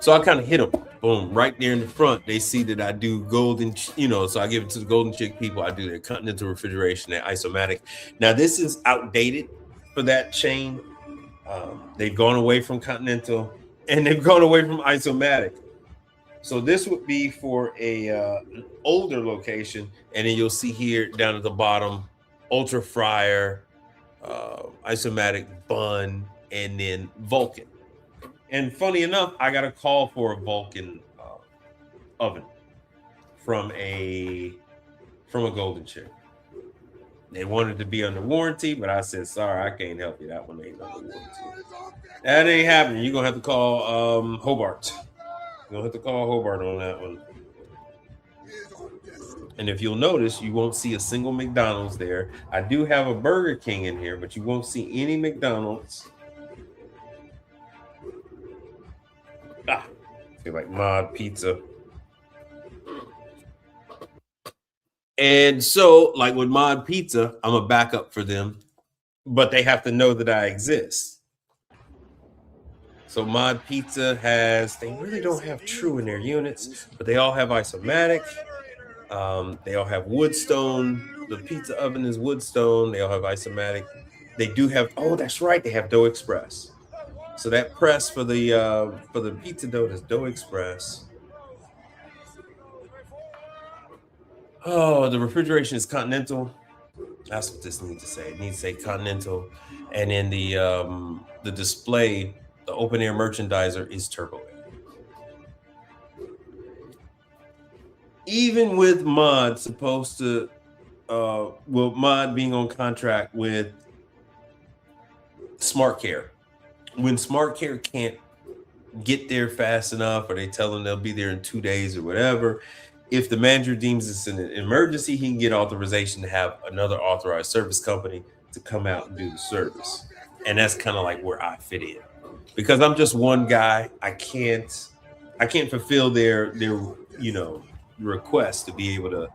So I kind of hit them, boom, right there in the front. They see that I do golden, so I give it to the golden chick people. I do their continental refrigeration, their isomatic. Now this is outdated for that chain. They've gone away from continental and they've gone away from isomatic. So this would be for an older location, and then you'll see here down at the bottom, ultra fryer, isomatic bun, and then Vulcan. And funny enough, I got a call for a Vulcan oven from a golden chick. They wanted to be under warranty, but I said, sorry, I can't help you. That one ain't under warranty. That ain't happening. You're gonna have to call Hobart. You're gonna have to call Hobart on that one. And if you'll notice, you won't see a single McDonald's there. I do have a Burger King in here, but you won't see any McDonald's. I feel like Mod Pizza. And so, like with Mod Pizza, I'm a backup for them, but they have to know that I exist. So Mod Pizza they really don't have True in their units, but they all have isomatic. They all have Woodstone. The pizza oven is Woodstone. They all have isomatic. They do have, oh, that's right, they have Dough Express. So that press for the pizza dough is Dough Express. Oh, the refrigeration is Continental. That's what this needs to say. It needs to say Continental. And then the display, the open air merchandiser is Turbo Air. Even with Mod supposed to, Mod being on contract with Smart Care. When Smart Care can't get there fast enough, or they tell them they'll be there in 2 days or whatever, if the manager deems it's an emergency, he can get authorization to have another authorized service company to come out and do the service. And that's kind of like where I fit in, because I'm just one guy. I can't fulfill their request to be able to.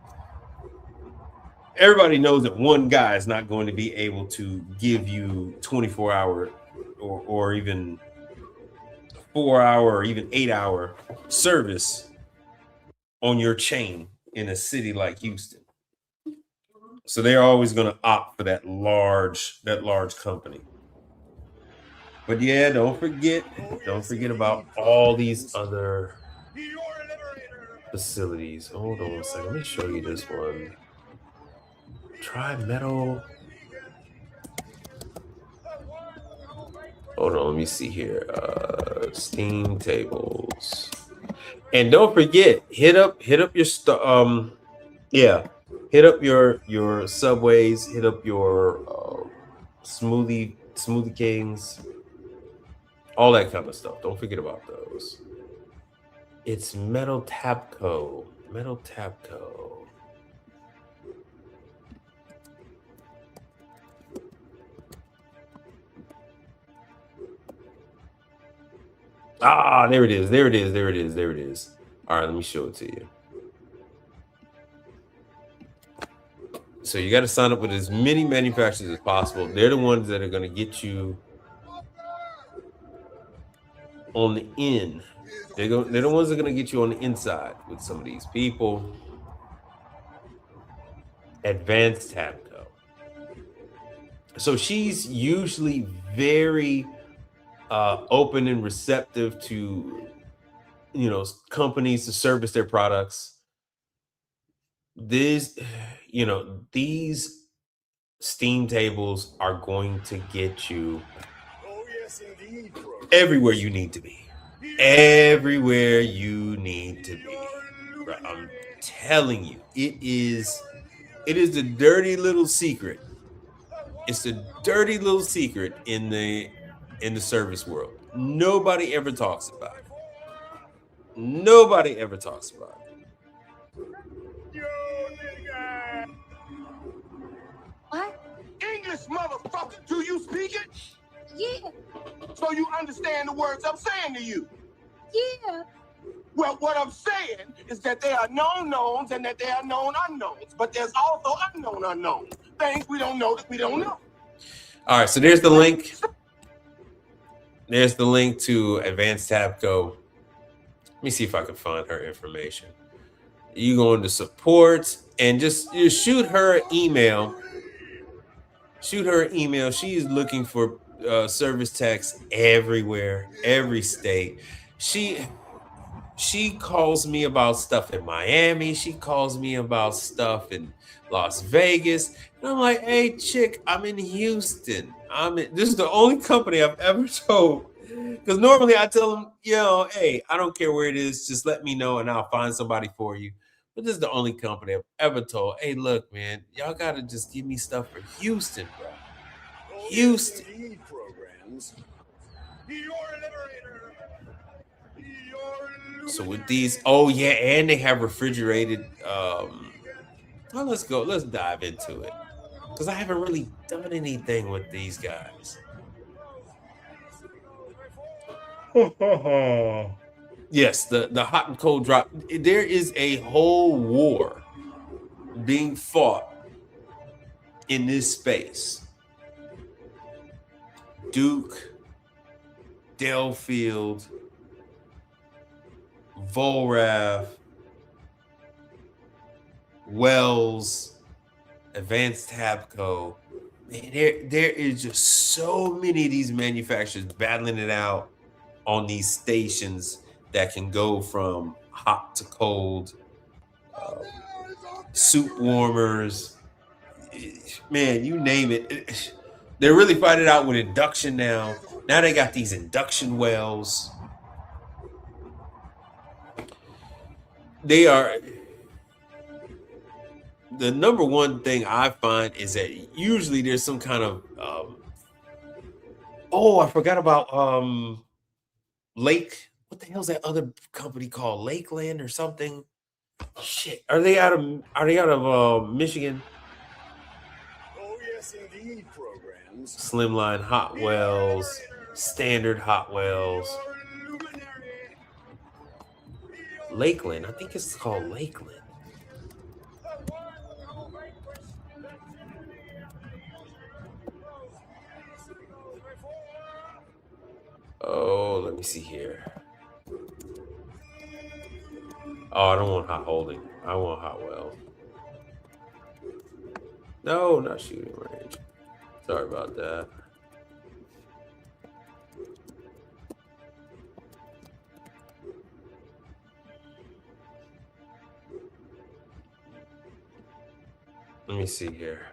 Everybody knows that one guy is not going to be able to give you 24-hour or even 4-hour or even 8-hour service on your chain in a city like Houston. So they're always going to opt for that large company. But yeah, don't forget about all these other facilities. Hold on a second. Let me show you this one. Try metal. Hold on, let me see here. Steam tables. And don't forget, hit up your yeah, hit up your Subways, hit up your Smoothie Kings, all that kind of stuff. Don't forget about those. It's Metal Tapco. Metal Tapco. Ah, there it is. There it is. There it is. There it is. All right, let me show it to you. So you got to sign up with as many manufacturers as possible. They're the ones that are going to get you on the in. They're the ones that are going to get you on the inside with some of these people. Advanced Tabco. So she's usually very open and receptive to, companies to service their products. These steam tables are going to get you everywhere you need to be. Everywhere you need to be. I'm telling you, it is the dirty little secret. It's the dirty little secret in the service world. Nobody ever talks about it. Nobody ever talks about it. What? English, motherfucker. Do you speak it? Yeah, So you understand the words I'm saying to you? yeah. Well, what I'm saying is that there are known knowns and that there are known unknowns, but there's also unknown unknowns. Things we don't know that we don't know. All right, so there's the link. There's the link to Advanced Tabco. Let me see if I can find her information. You go into support and just shoot her an email. Shoot her an email. She is looking for service techs everywhere, every state. She calls me about stuff in Miami. She calls me about stuff in Las Vegas. And I'm like, hey, chick, I'm in Houston. This is the only company I've ever told. Because normally I tell them, hey, I don't care where it is. Just let me know and I'll find somebody for you. But this is the only company I've ever told, hey, look, man, y'all got to just give me stuff for Houston, bro. Houston. So with these, oh yeah, and they have refrigerated. Well, let's dive into it because I haven't really done anything with these guys. Yes, the hot and cold drop. There is a whole war being fought in this space. Duke, Delfield, Volrav, Wells, Advanced Tabco. Man, there is just so many of these manufacturers battling it out on these stations that can go from hot to cold, soup warmers, man, you name it. They're really fighting it out with induction now. Now they got these induction wells. They are the number one thing I find is that usually there's some kind of I forgot about Lake. What the hell's that other company called? Lakeland or something? Shit. Are they out of Michigan? Oh, yes, indeed, programs. Slimline Hot Wells, Standard Hot Wells. Lakeland. I think it's called Lakeland. Oh, let me see here. Oh, I don't want hot holding. I want hot well. No, not shooting range. Sorry about that. Let me see here.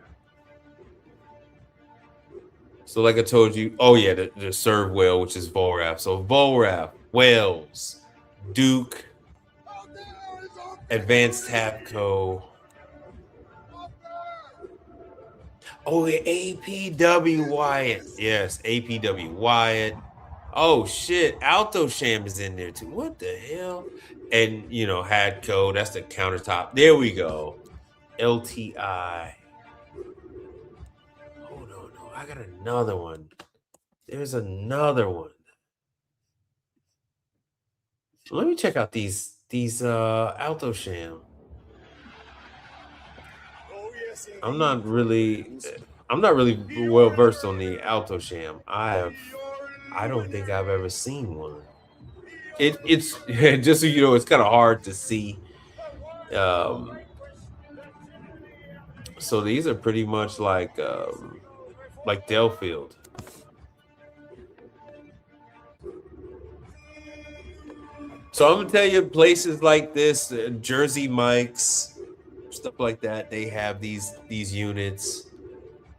So, like I told you, oh yeah, the serve well, which is Volrath. So Volrath, Wells, Duke, Advanced Tapco. Oh, the APW Wyatt. Yes, APW Wyatt. Oh shit, Alto Sham is in there too. What the hell? And Hadco, that's the countertop. There we go. LTI. Oh no, I got another one. There's another one. Let me check out these Alto Sham. I'm not really well versed on the Alto Sham. I don't think I've ever seen one. It's just so you know, it's kind of hard to see. So these are pretty much like Delfield. So I'm gonna tell you, places like this, Jersey Mike's, stuff like that, they have these units.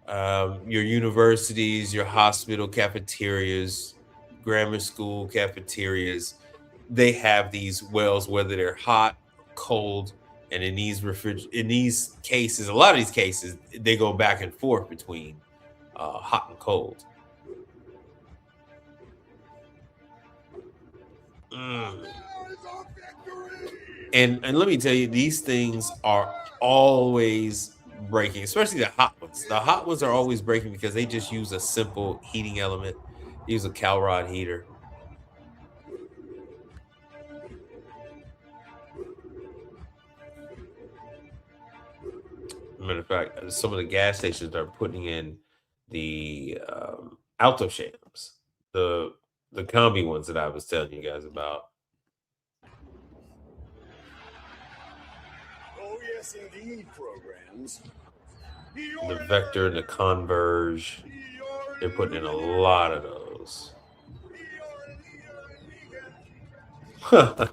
Your universities, your hospital cafeterias, grammar school cafeterias, they have these wells, whether they're hot, cold, and in these cases, a lot of these cases, they go back and forth between hot and cold. And let me tell you, these things are always breaking, especially the hot ones. The hot ones are always breaking because they just use a simple heating element, use a Cal rod heater. Matter of fact, some of the gas stations are putting in the Alto Shams, the combi ones that I was telling you guys about. Oh yes, indeed, programs. The Vector and the Converge, they're putting in a lot of those. All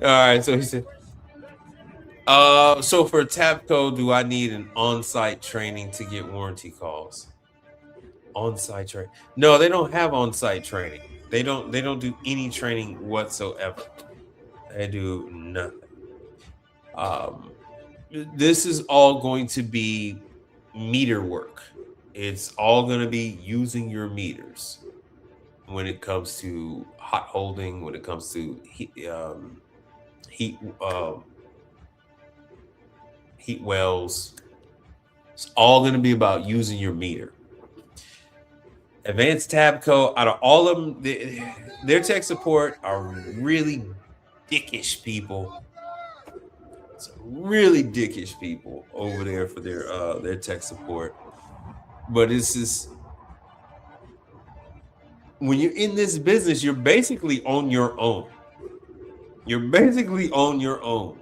right, so he said, so for Tapco, do I need an on-site training to get warranty calls? On-site training? No, they don't have on-site training. They don't do any training whatsoever. They do nothing. This is all going to be meter work. It's all going to be using your meters when it comes to hot holding, when it comes to heat wells. It's all going to be about using your meter. Advanced Tabco, out of all of them, their tech support are really dickish people. It's really dickish people over there for their tech support. But this is, when you're in this business, you're basically on your own. You're basically on your own.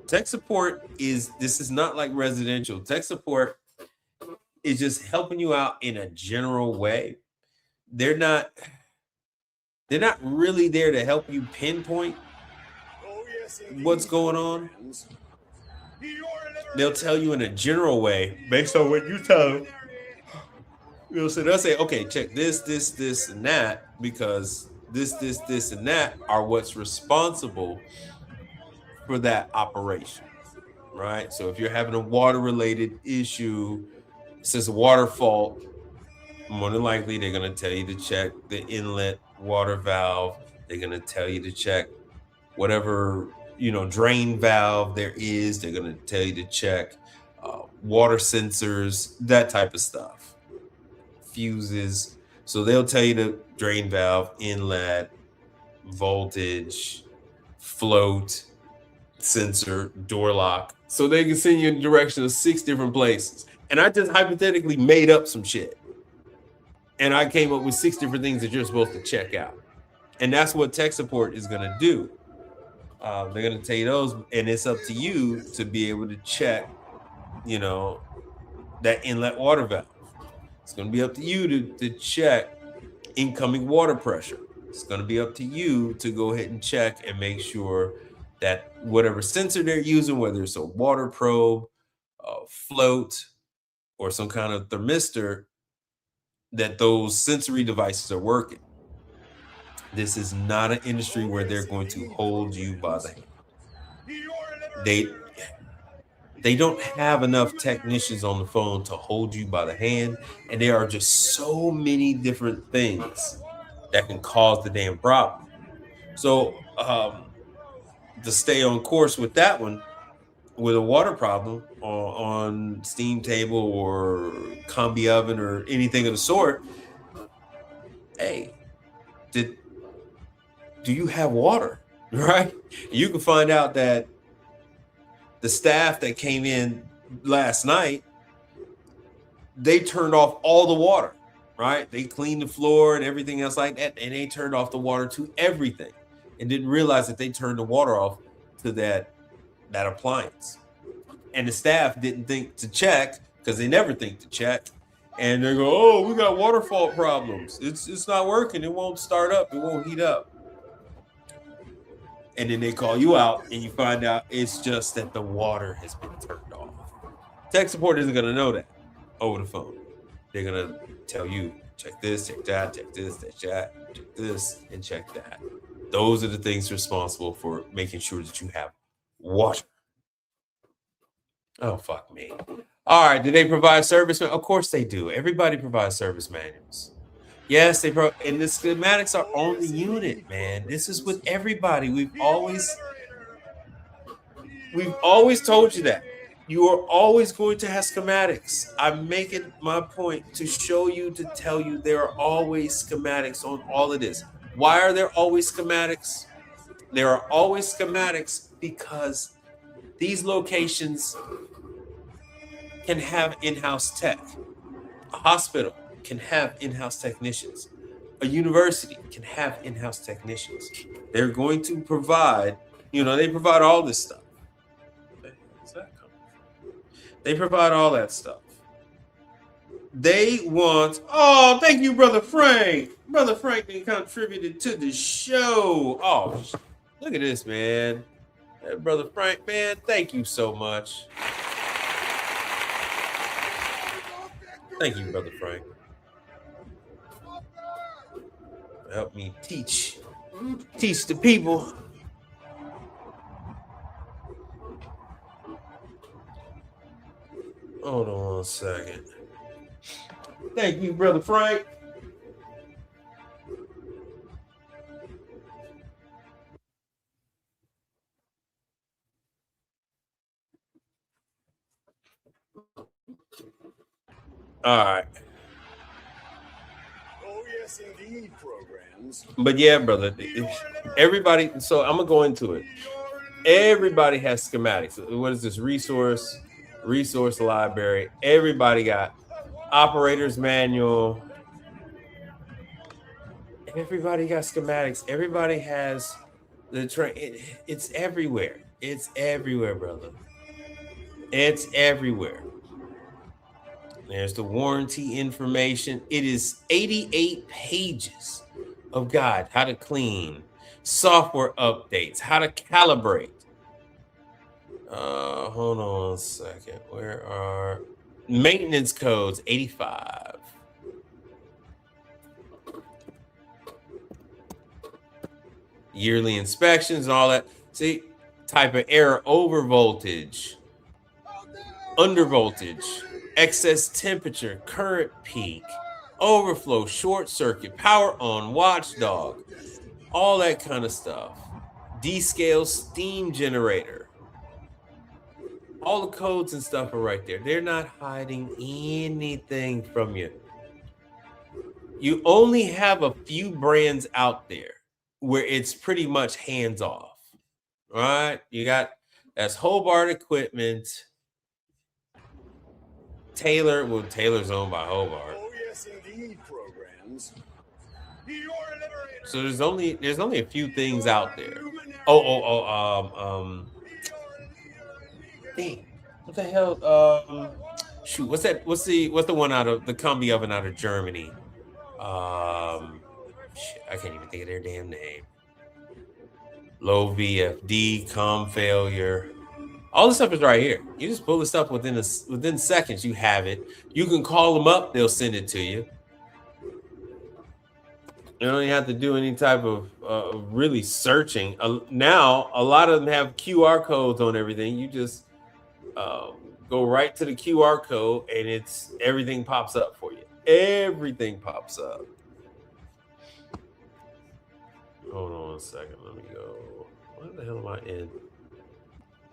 Tech support this is not like residential. Tech support is just helping you out in a general way. They're not really there to help you pinpoint what's going on. They'll tell you in a general way based on what you tell them. They'll say, okay, check this, and that, because this, and that are what's responsible for that operation, right? So if you're having a water-related issue, since a water fault, more than likely they're going to tell you to check the inlet water valve. They're going to tell you to check whatever drain valve there is. They're going to tell you to check water sensors, that type of stuff, fuses. So they'll tell you the drain valve, inlet, voltage, float, sensor, door lock. So they can send you in the direction of 6 different places. And I just hypothetically made up some shit. And I came up with 6 different things that you're supposed to check out. And that's what tech support is going to do. They're going to tell you those, and it's up to you to be able to check, that inlet water valve. It's going to be up to you to check incoming water pressure. It's going to be up to you to go ahead and check and make sure that whatever sensor they're using, whether it's a water probe, float or some kind of thermistor that those sensory devices are working. This is not an industry where they're going to hold you by the hand. They don't have enough technicians on the phone to hold you by the hand, and there are just so many different things that can cause the damn problem. So to stay on course with that one, with a water problem on steam table or combi oven or anything of the sort, hey, do you have water? Right? You can find out that the staff that came in last night, they turned off all the water, right? They cleaned the floor and everything else like that, and they turned off the water to everything and didn't realize that they turned the water off to that appliance. And the staff didn't think to check because they never think to check. And they go, "Oh, we got water fault problems. It's not working. It won't start up. It won't heat up." And then they call you out and you find out it's just that the water has been turned off. Tech support isn't going to know that over the phone. They're going to tell you, check this, check that, check this, check this, and check that. Those are the things responsible for making sure that you have water. Oh, fuck me. All right. Do they provide service? Of course they do. Everybody provides service manuals. Yes, and the schematics are on the unit, man. This is with everybody. We've always told you that. You are always going to have schematics. I'm making my point to show you, to tell you there are always schematics on all of this. Why are there always schematics? There are always schematics because these locations can have in-house tech. A hospital can have in-house technicians. A university can have in-house technicians. They're going to provide, they provide all this stuff. They provide all that stuff. They want, oh, thank you, Brother Frank. Brother Frank contributed to the show. Oh, look at this, man. Brother Frank, man, thank you so much. Thank you, Brother Frank. Help me teach the people. Hold on 1 second. Thank you, Brother Frank. All right. Oh, yes, indeed, programs. But yeah, brother, everybody. So I'm gonna go into it. Everybody has schematics. What is this? Resource library. Everybody got operator's manual. Everybody got schematics. Everybody has the train. It's everywhere. It's everywhere, brother. It's everywhere. There's the warranty information. It is 88 pages of guide, how to clean, software updates, how to calibrate. Hold on a second. Where are maintenance codes? 85. Yearly inspections and all that. See, type of error: over voltage, under voltage, excess temperature, current peak, overflow, short circuit, power on, watchdog, all that kind of stuff. D-scale steam generator. All the codes and stuff are right there. They're not hiding anything from you. You only have a few brands out there where it's pretty much hands off. All right? You got that's Hobart Equipment. Taylor's owned by Hobart. Oh, yes, indeed, programs. So there's only a few things out there. Dang, what the hell? Shoot, what's that? What's the one out of the combi oven out of Germany? Shit, I can't even think of their damn name. Low VFD, com failure. All the stuff is right here. You just pull the stuff within seconds. You have it. You can call them up. They'll send it to you. You don't even have to do any type of really searching. Now, a lot of them have QR codes on everything. You just go right to the QR code and everything pops up for you. Everything pops up. Hold on a second. Let me go. What the hell am I in?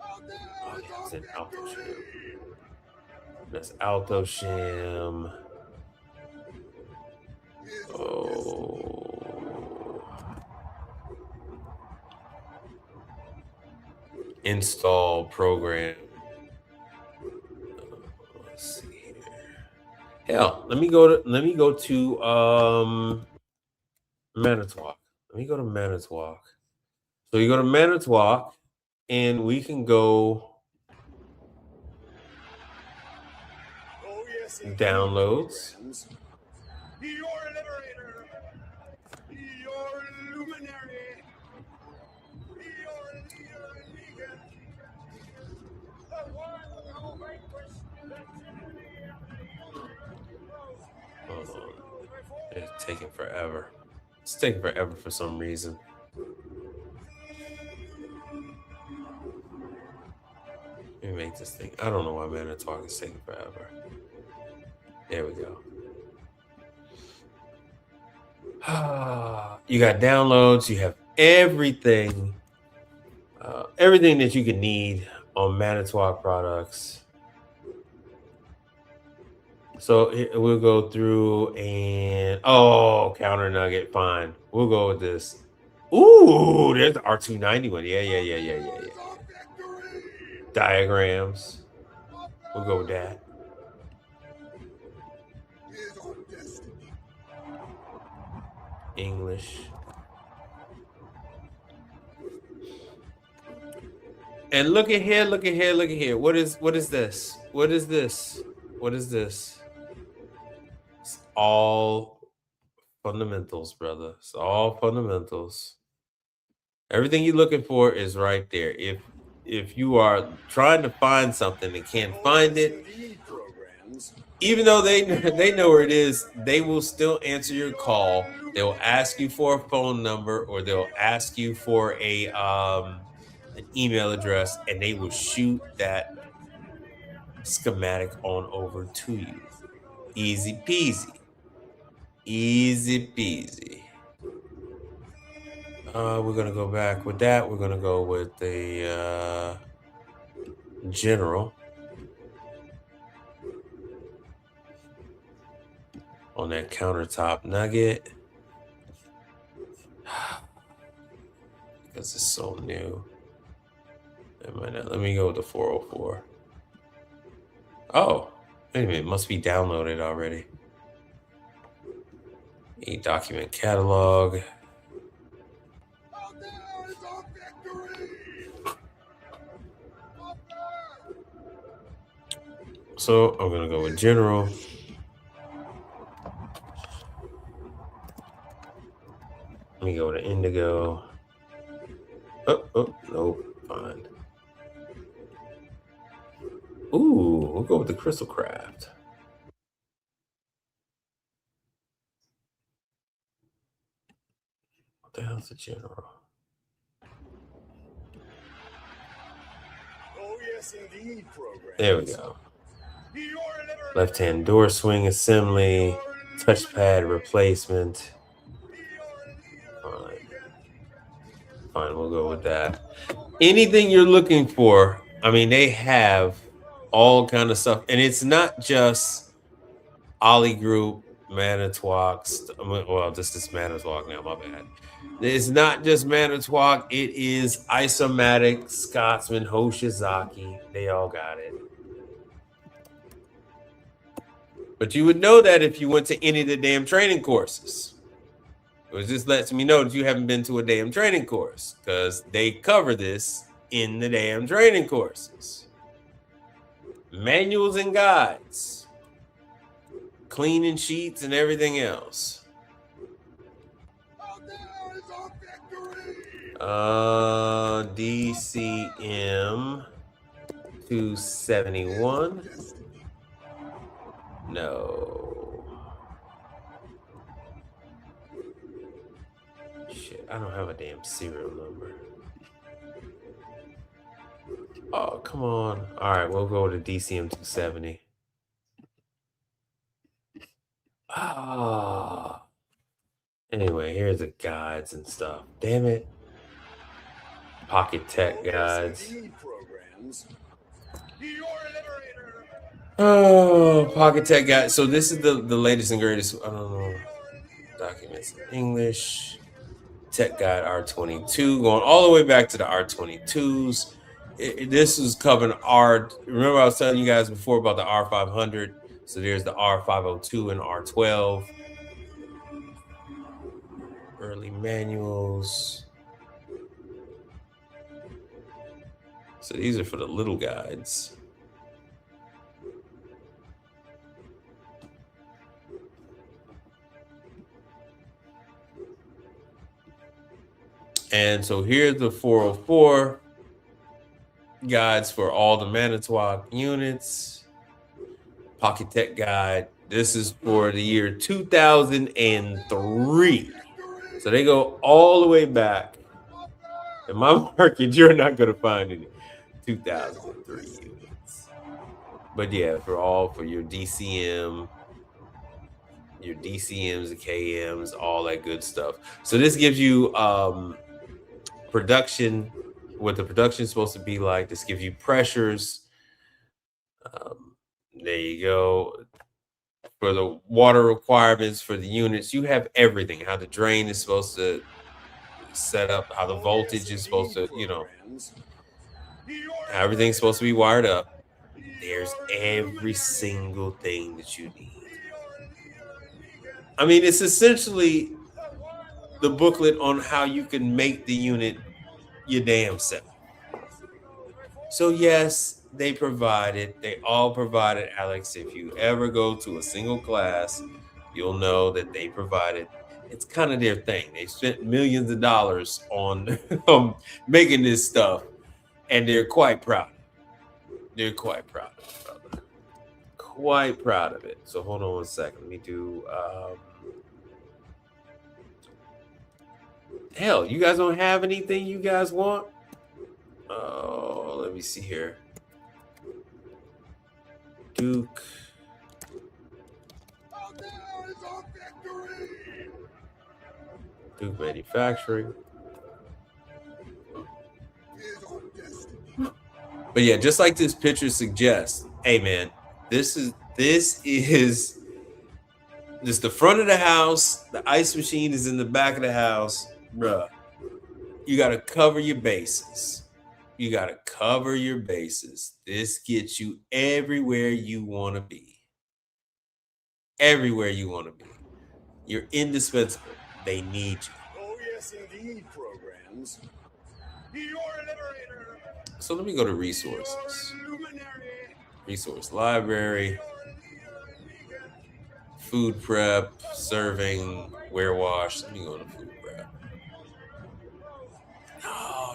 Oh, yeah, it's in Alto Sham. That's Alto Sham. Oh. Install program. Let's see here. Hell, let me go to Manitowoc. Let me go to Manitowoc. So you go to Manitowoc, and we can go downloads. Your liberator, your luminary, your leader and vegan, the one who vanquished the tyranny of the universe. Hold on. It's taking forever. It's taking forever for some reason. Let me make this thing. I don't know why Manitowoc is taking forever. There we go. You got downloads. You have everything. Everything that you can need on Manitowoc products. So we'll go through and counter nugget. Fine. We'll go with this. Ooh, there's the R290 one. Yeah. Diagrams. We'll go with that. English. And look at here. What is this? What is this? It's all fundamentals, brother. It's all fundamentals. Everything you're looking for is right there. If you are trying to find something and can't find it, even though they know where it is, they will still answer your call. They'll ask you for a phone number, or they'll ask you for an email address, and they will shoot that schematic on over to you. Easy peasy. We're gonna go back with that. We're gonna go with the general on that countertop nugget because it's so new. Let me go with the 404. Oh, wait a minute, it must be downloaded already. E-document catalog. So I'm gonna go with general. Let me go to indigo. Oh, nope, fine. Ooh, we'll go with the crystal craft. What the hell's the general? Oh, yes, indeed, program. There we go. Left-hand door swing assembly, touchpad replacement. Fine, we'll go with that. Anything you're looking for, I mean, they have all kind of stuff, and it's not just Ollie Group, Manitowoc. Well, this is Manitowoc now. My bad. It's not just Manitowoc. It is Isomatic, Scotsman, Hoshizaki. They all got it. But you would know that if you went to any of the damn training courses. It just lets me know that you haven't been to a damn training course, because they cover this in the damn training courses. Manuals and guides, cleaning sheets and everything else. DCM. 271. No. Shit, I don't have a damn serial number. Oh, come on. All right, we'll go to DCM 270. Ah. Anyway, here's the guides and stuff. Damn it. Pocket Tech guides. Oh, Pocket Tech guide. So this is the latest and greatest. I don't know. Documents in English. Tech Guide R22, going all the way back to the R22s. This is covering R. Remember I was telling you guys before about the R500. So there's the R502 and R12. Early manuals. So these are for the little guides. And so here's the 404 guides for all the Manitowoc units. Pocket Tech guide. This is for the year 2003. So they go all the way back. In my market, you're not going to find any 2003 units. But yeah, for your DCM, your DCMs, the KMs, all that good stuff. So this gives you production, what the production is supposed to be like. This gives you pressures. There you go. For the water requirements for the units, you have everything. How the drain is supposed to set up, how the voltage is supposed to, how everything's supposed to be wired up. There's every single thing that you need. I mean, it's essentially the booklet on how you can make the unit your damn self. So yes, they all provided, Alex. If you ever go to a single class, you'll know that they provided. It's kind of their thing. They spent millions of dollars on making this stuff, and they're quite proud. They're quite proud of it, brother. Quite proud of it. So hold on one second. Let me do. Hell, you guys don't have anything you guys want? Oh, let me see here. Duke. Duke Manufacturing. But yeah, just like this picture suggests, hey man, this is just the front of the house. The ice machine is in the back of the house, bruh. You gotta cover your bases. You gotta cover your bases. This gets you everywhere you want to be. Everywhere you want to be. You're indispensable. They need you. Oh yes, indeed, programs. So let me go to resources. Resource library. Food prep, serving, warewash. Let me go to food prep.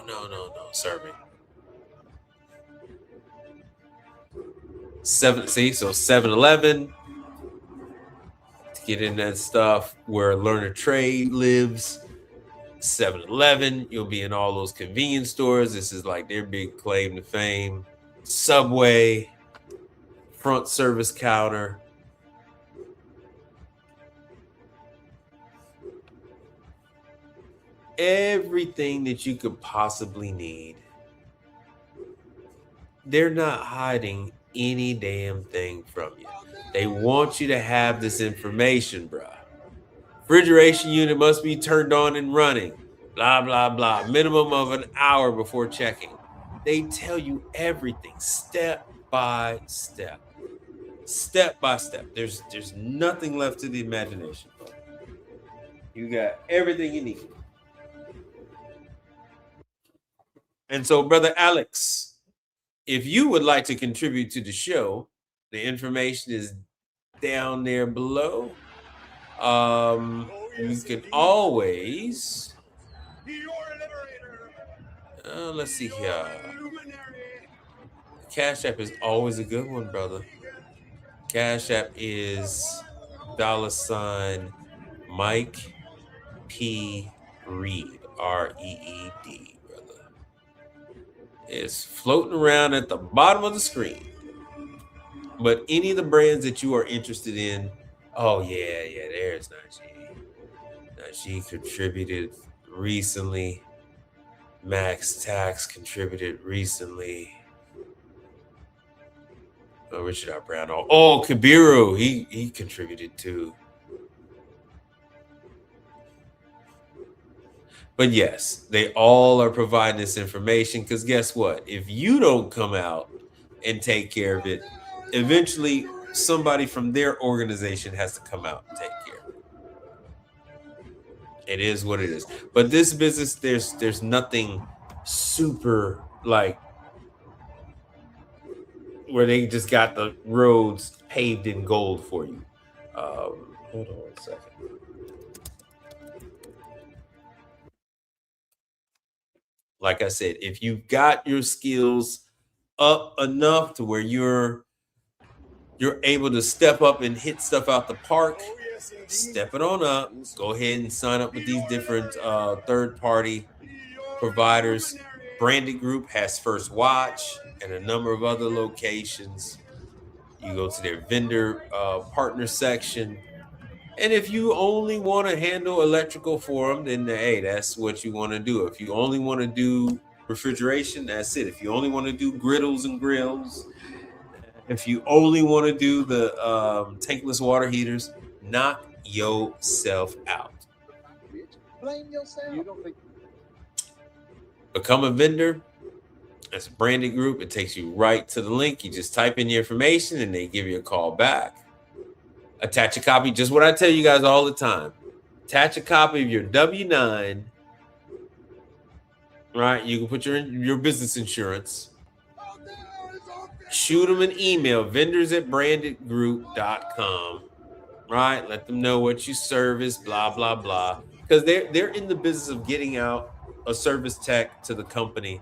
No. Serving. 7-Eleven. To get in that stuff where Learner Trade lives. 7-Eleven. You'll be in all those convenience stores. This is like their big claim to fame. Subway. Front service counter. Everything that you could possibly need. They're not hiding any damn thing from you. They want you to have this information, bruh. Refrigeration unit must be turned on and running. Blah, blah, blah. Minimum of an hour before checking. They tell you everything step by step. Step by step. There's nothing left to the imagination. You got everything you need. And so, Brother Alex, if you would like to contribute to the show, the information is down there below. You can always. Let's see here. Cash App is always a good one, brother. Cash App is $ Mike P. Reed, Reed, brother. It's floating around at the bottom of the screen. But any of the brands that you are interested in, oh yeah, there's Najee. Najee contributed recently. Max Tax contributed recently. Oh, Richard R. Brown. Oh, Kabiru. He contributed too. But yes, they all are providing this information because guess what? If you don't come out and take care of it, eventually somebody from their organization has to come out and take care of it. It is what it is. But this business, there's nothing super like where they just got the roads paved in gold for you. Hold on 1 second. Like I said, if you've got your skills up enough to where you're able to step up and hit stuff out the park, step it on up. Go ahead and sign up with these different third-party providers. Branded Group has First Watch and a number of other locations. You go to their vendor partner section. And if you only want to handle electrical for them, then hey, that's what you want to do. If you only want to do refrigeration, that's it. If you only want to do griddles and grills, if you only want to do the tankless water heaters, knock yourself out. Blame yourself. You don't think Become a vendor. That's a Branded Group. It takes you right to the link. You just type in your information and they give you a call back. Attach a copy, just what I tell you guys all the time. Attach a copy of your W-9, right? You can put your business insurance. Shoot them an email, vendors@brandedgroup.com, right? Let them know what you service, blah, blah, blah. Because they're in the business of getting out a service tech to the company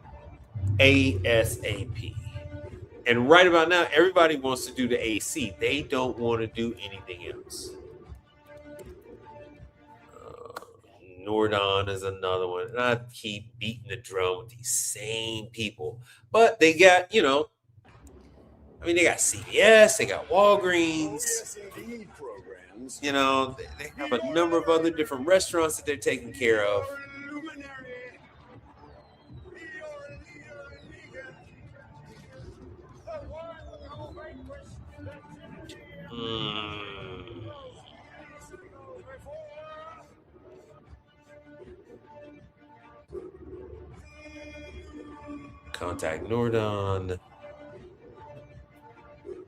ASAP. And right about now, everybody wants to do the AC. They don't want to do anything else. Nordon is another one. And I keep beating the drum with these same people. But they got, they got CVS, they got Walgreens. They have a number of other different restaurants that they're taking care of. Contact Nordon.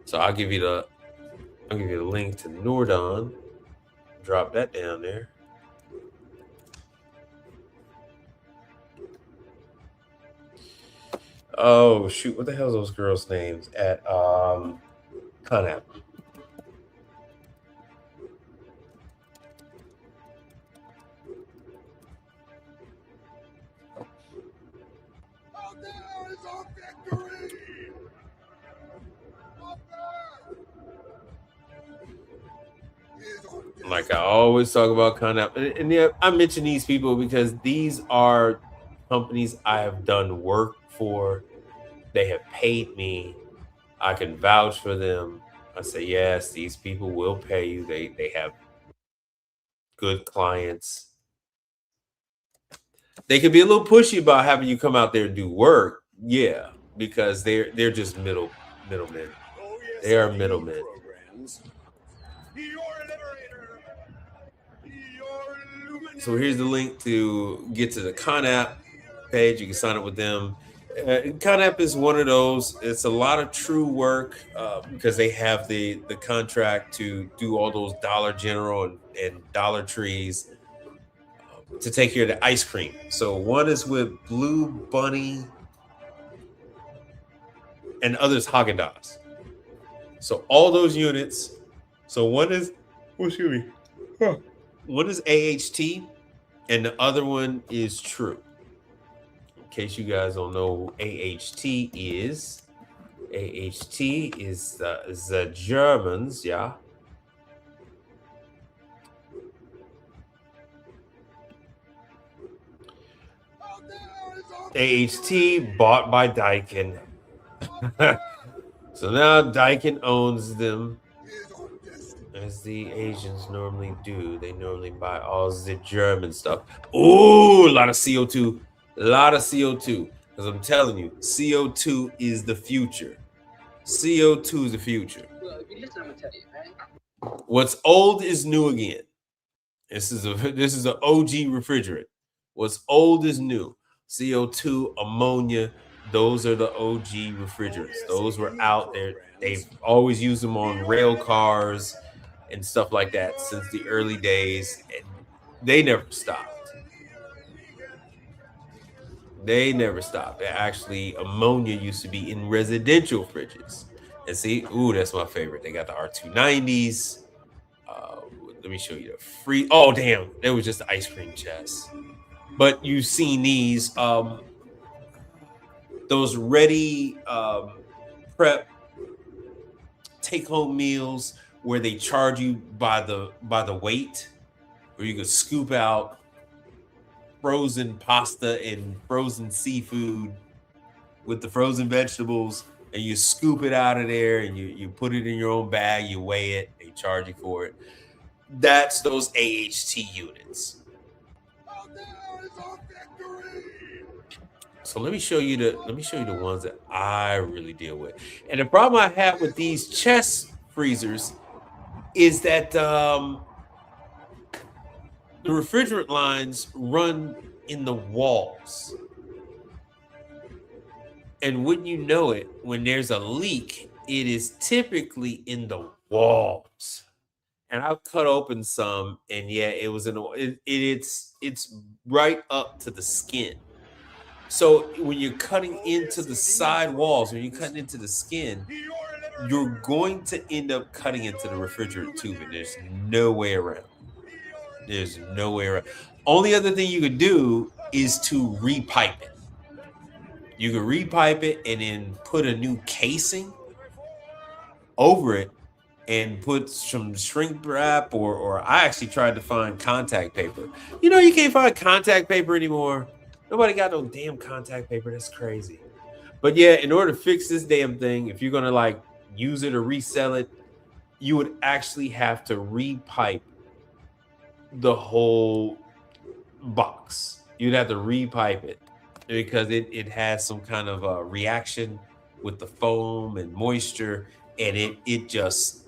So I'll give you the link to Nordon. Drop that down there. Oh shoot! What the hell are those girls' names at Conap? Like I always talk about Conap, and yeah, I mention these people because these are companies I have done work for. They have paid me. I can vouch for them. I say yes, these people will pay you. They have good clients. They can be a little pushy about having you come out there and do work, yeah, because they're just middlemen. They are middlemen. So here's the link to get to the Conap page. You can sign up with them. Conap is one of those. It's a lot of true work because they have the contract to do all those Dollar General and Dollar Trees to take care of the ice cream. So one is with Blue Bunny and others Haagen-Dazs. So all those units. So one is, one is AHT and the other one is True. In case you guys don't know who AHT is, AHT is the Germans, yeah. AHT bought by Daikin. So now Daikin owns them, as the Asians normally do. They normally buy all the German stuff. Ooh, a lot of CO2. A lot of CO2. Because I'm telling you, CO2 is the future. CO2 is the future. Well, if you listen, I'm gonna tell you, right? What's old is new again. This is an OG refrigerant. What's old is new. CO2, ammonia, those are the OG refrigerants. Those were out there. They've always used them on rail cars and stuff like that since the early days. And they never stopped. They never stopped. Actually, ammonia used to be in residential fridges. And see, ooh, that's my favorite. They got the R290s. Let me show you the free. Oh, damn. That was just the ice cream chest. But you've seen these, those ready prep take home meals where they charge you by the weight, where you could scoop out frozen pasta and frozen seafood with the frozen vegetables, and you scoop it out of there and you put it in your own bag, you weigh it, they charge you for it. That's those AHT units. So let me show you the ones that I really deal with. And the problem I have with these chest freezers is that the refrigerant lines run in the walls. And wouldn't you know it, when there's a leak, it is typically in the walls. And I've cut open some, and yeah, it was it's right up to the skin. So when you're cutting into the side walls, when you're cutting into the skin, you're going to end up cutting into the refrigerant tube, and there's no way around. There's no way around. Only other thing you could do is to repipe it. You could repipe it and then put a new casing over it and put some shrink wrap, or I actually tried to find contact paper. You know, you can't find contact paper anymore. Nobody got no damn contact paper. That's crazy. But yeah, in order to fix this damn thing, if you're gonna like use it or resell it, you would actually have to repipe the whole box. You'd have to repipe it because it has some kind of a reaction with the foam and moisture, and it just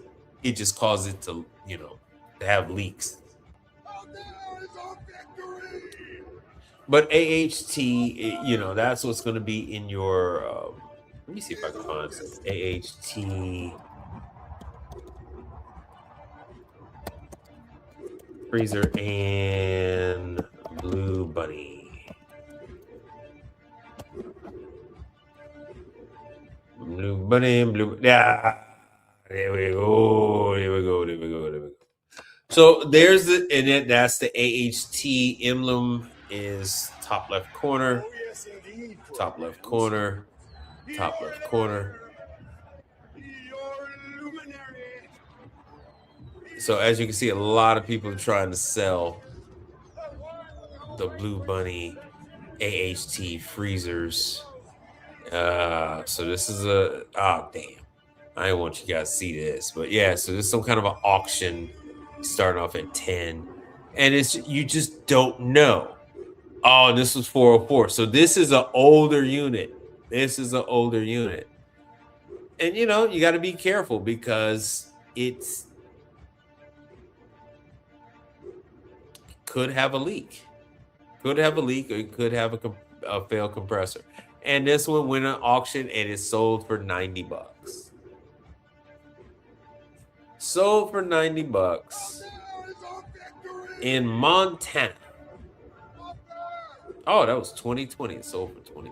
causes it to, you know, to have leaks. But AHT, you know, that's what's going to be in your. Let me see if I can find some AHT freezer and Blue Bunny. Blue Bunny. Yeah. There we go. There we go. There we go. There we go. So there's the, and then that's the AHT emblem is top left corner, top left corner, top left corner. So as you can see, a lot of people are trying to sell the Blue Bunny AHT freezers. So this is a, oh damn, I don't want you guys to see this, but yeah, so there's some kind of an auction starting off at 10, and it's, you just don't know. Oh, this was 404. So this is an older unit. This is an older unit. And you know, you got to be careful because it's could have a leak. Could have a leak, or it could have a failed compressor. And this one went on auction and it sold for $90. Sold for $90 in Montana. Oh, that was 2020. It sold for $20.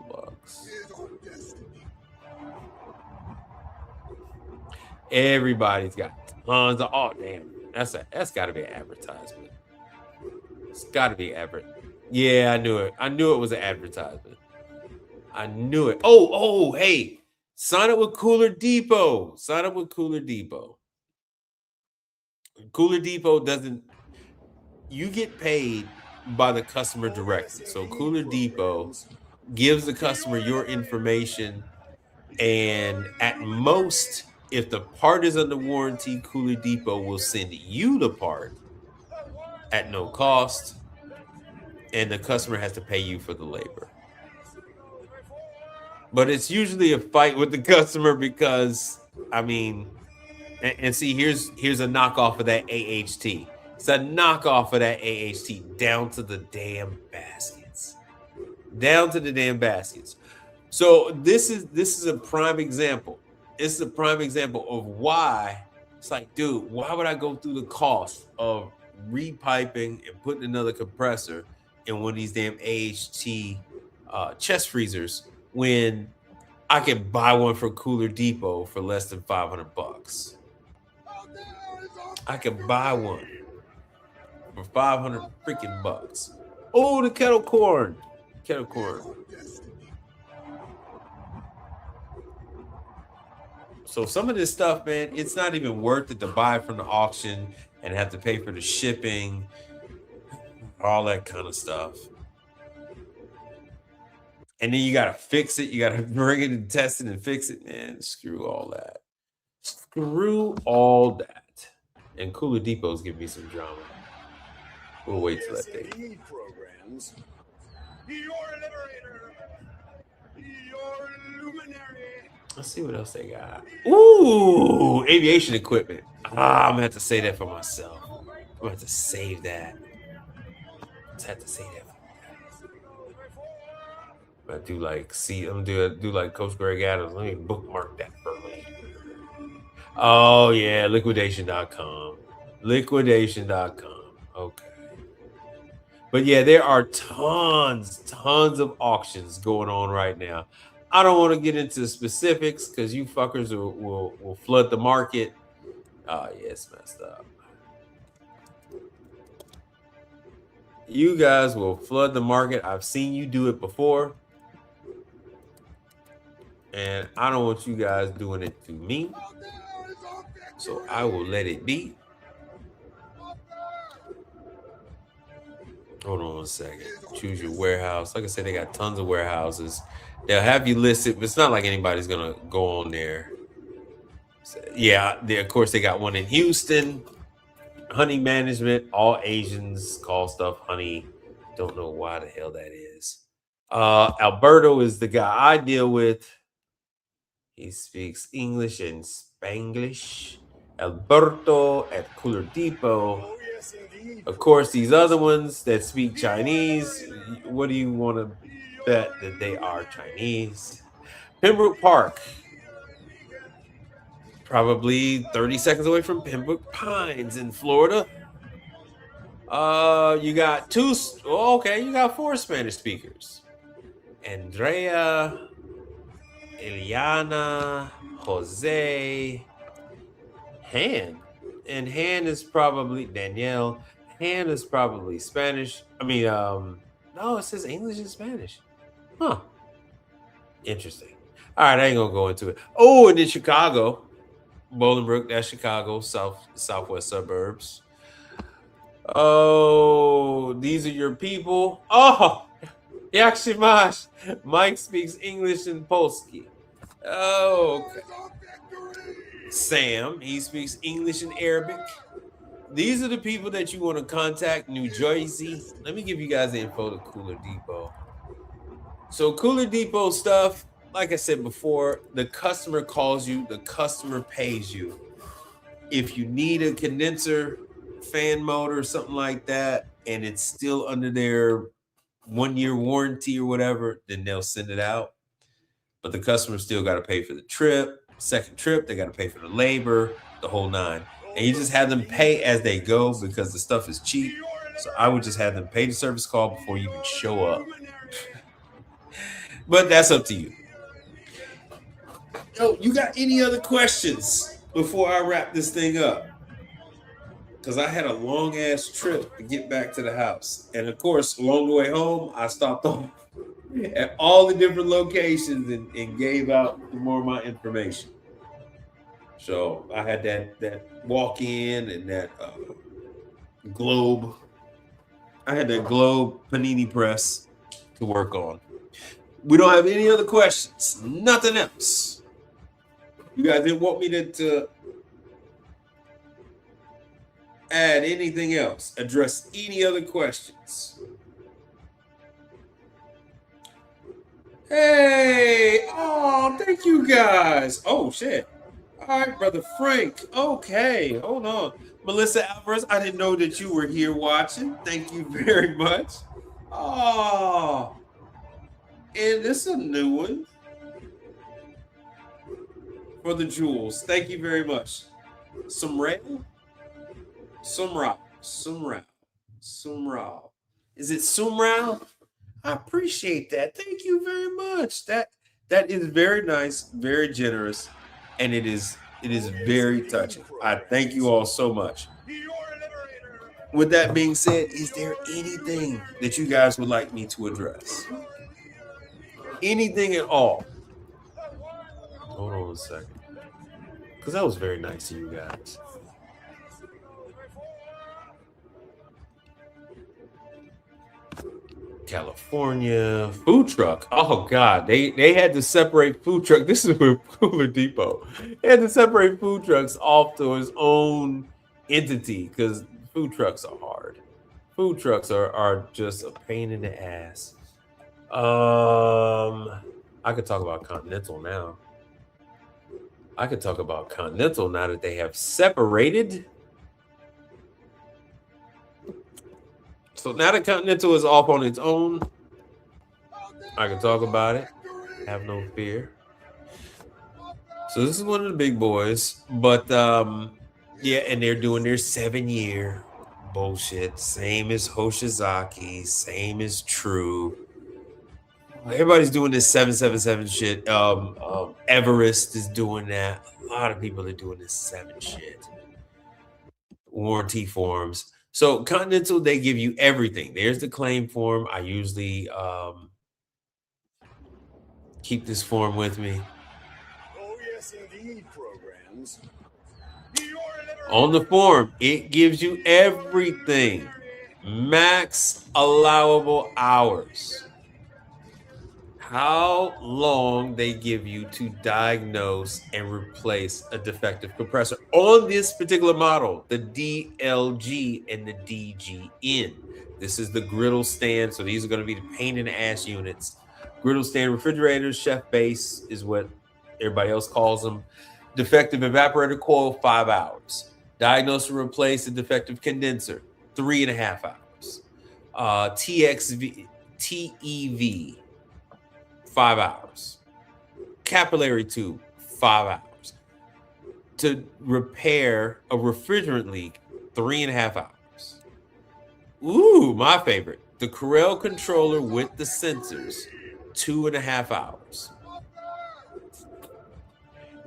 Everybody's got tons of, oh damn. That's gotta be an advertisement. It's gotta be Yeah, I knew it. I knew it was an advertisement. I knew it. Oh, hey. Sign up with Cooler Depot. Sign up with Cooler Depot. Cooler Depot doesn't, you get paid by the customer directly. So Cooler Depot gives the customer your information, and at most, if the part is under warranty, Cooler Depot will send you the part at no cost, and the customer has to pay you for the labor. But it's usually a fight with the customer because, I mean, and see, here's a knockoff of that AHT. It's a knockoff of that AHT down to the damn baskets. Down to the damn baskets. So this is a prime example. It's a prime example of why it's like, dude, why would I go through the cost of repiping and putting another compressor in one of these damn AHT chest freezers when I can buy one from Cooler Depot for less than $500? I can buy one for 500 freaking bucks. Oh, the kettle corn. Kettle corn. So some of this stuff, man, it's not even worth it to buy from the auction and have to pay for the shipping, all that kind of stuff. And then you got to fix it. You got to bring it and test it and fix it. Man, screw all that. Screw all that. And Cooler Depot's giving me some drama. We'll wait till that day. Programs. Your liberator. Your luminary. Let's see what else they got. Ooh, aviation equipment. I'm gonna have to say that for myself. I'm gonna have to save that. I have to say that. I do like I'm gonna do like Coach Greg Adams. Let me bookmark that for me. Oh yeah, liquidation.com. Liquidation.com. Okay. But yeah, there are tons of auctions going on right now. I don't want to get into specifics because you fuckers will flood the market. Oh yeah, it's messed up. You guys will flood the market. I've seen you do it before. And I don't want you guys doing it to me. So I will let it be. Hold on one second. Choose your warehouse. Like I said, they got tons of warehouses. They'll have you listed, but it's not like anybody's going to go on there. So, yeah, of course, they got one in Houston. Honey Management. All Asians call stuff honey. Don't know why the hell that is. Alberto is the guy I deal with. He speaks English and Spanglish. Alberto at Cooler Depot. Of course, these other ones that speak Chinese, what do you want to bet that they are Chinese? Pembroke Park. Probably 30 seconds away from Pembroke Pines in Florida. You got you got 4 Spanish speakers. Andrea, Eliana, Jose, Han. And Han is probably Danielle. Han is probably Spanish. I mean, no, it says English and Spanish. Huh. Interesting. All right, I ain't gonna go into it. Oh, and in Chicago, Bolingbrook, that's Chicago, southwest suburbs. Oh, these are your people. Oh, Yakshimash. Mike speaks English and Polski. Oh, okay. Sam, he speaks English and Arabic. These are the people that you want to contact. New Jersey. Let me give you guys the info to Cooler Depot. So Cooler Depot stuff, like I said before, the customer calls you, the customer pays you. If you need a condenser, fan motor, something like that, and it's still under their 1-year warranty or whatever, then they'll send it out. But the customer still got to pay for the trip. Second trip, they got to pay for the labor, the whole 9. And you just have them pay as they go because the stuff is cheap. So I would just have them pay the service call before you even show up. But that's up to you. Yo, you got any other questions before I wrap this thing up? Because I had a long-ass trip to get back to the house. And, of course, along the way home, I stopped off at all the different locations and gave out more of my information. So I had that walk in and that globe. I had that globe panini press to work on. We don't have any other questions. Nothing else. You guys didn't want me to add anything else, address any other questions. Hey, oh, thank you guys. Oh, shit. All right, Brother Frank. Okay, hold on. Melissa Alvarez, I didn't know that you were here watching. Thank you very much. Oh, and this is a new one for the jewels. Thank you very much. Sumrao? Sumrao. Is it Sumrao? I appreciate that. Thank you very much. That is very nice, very generous, and it is very touching. I thank you all so much. With that being said, is there anything that you guys would like me to address? Anything at all? Hold on a second. Because that was very nice of you guys. California food truck. Oh God, they had to separate food truck. This is with Cooler Depot. They had to separate food trucks off to its own entity because food trucks are hard. Food trucks are just a pain in the ass. I could talk about Continental now. I could talk about Continental now that they have separated. So now that Continental is off on its own, I can talk about it. Have no fear. So this is one of the big boys, but yeah, and they're doing their 7-year bullshit. Same as Hoshizaki, same as True. Everybody's doing this 777 shit. Everest is doing that. A lot of people are doing this 7 shit. Warranty forms. So Continental, they give you everything. There's the claim form. I usually keep this form with me. Oh, yes, indeed, programs. On the form, it gives you everything. Max allowable hours. How long they give you to diagnose and replace a defective compressor on this particular model, the DLG and the DGN. This is the griddle stand. So these are going to be the pain in the ass units. Griddle stand refrigerators, chef base is what everybody else calls them. Defective evaporator coil, 5 hours. Diagnose and replace a defective condenser, 3.5 hours. TEV, 5 hours. Capillary tube, 5 hours. To repair a refrigerant leak, 3.5 hours. Ooh, my favorite. The Corel controller with the sensors, 2.5 hours.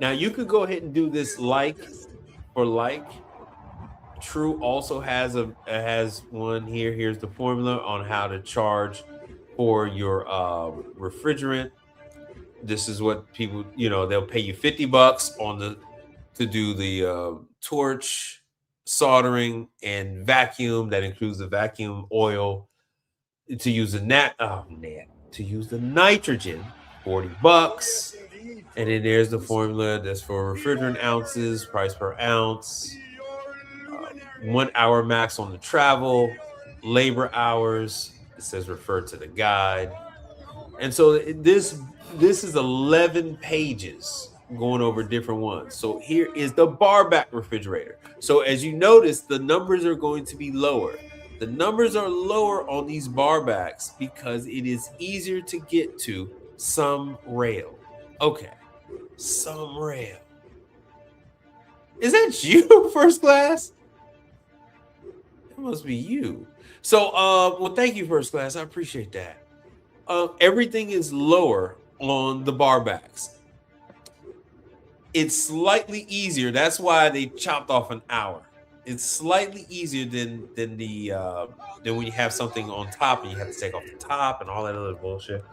Now you could go ahead and do this like for like. True also has one here. Here's the formula on how to charge for your refrigerant. This is what people, they'll pay you $50 to do the torch, soldering, and vacuum. That includes the vacuum oil. To use the nitrogen, $40. And then there's the formula that's for refrigerant ounces, price per ounce. 1 hour max on the travel, labor hours. It says refer to the guide. And so this is 11 pages going over different ones. So here is the bar back refrigerator. So as you notice, the numbers are going to be lower. The numbers are lower on these bar backs because it is easier to get to some rail. Okay, some rail. Is that you, First Class? That must be you. So, well, thank you, First Class. I appreciate that. Everything is lower on the bar backs. It's slightly easier. That's why they chopped off an hour. It's slightly easier than than when you have something on top and you have to take off the top and all that other bullshit.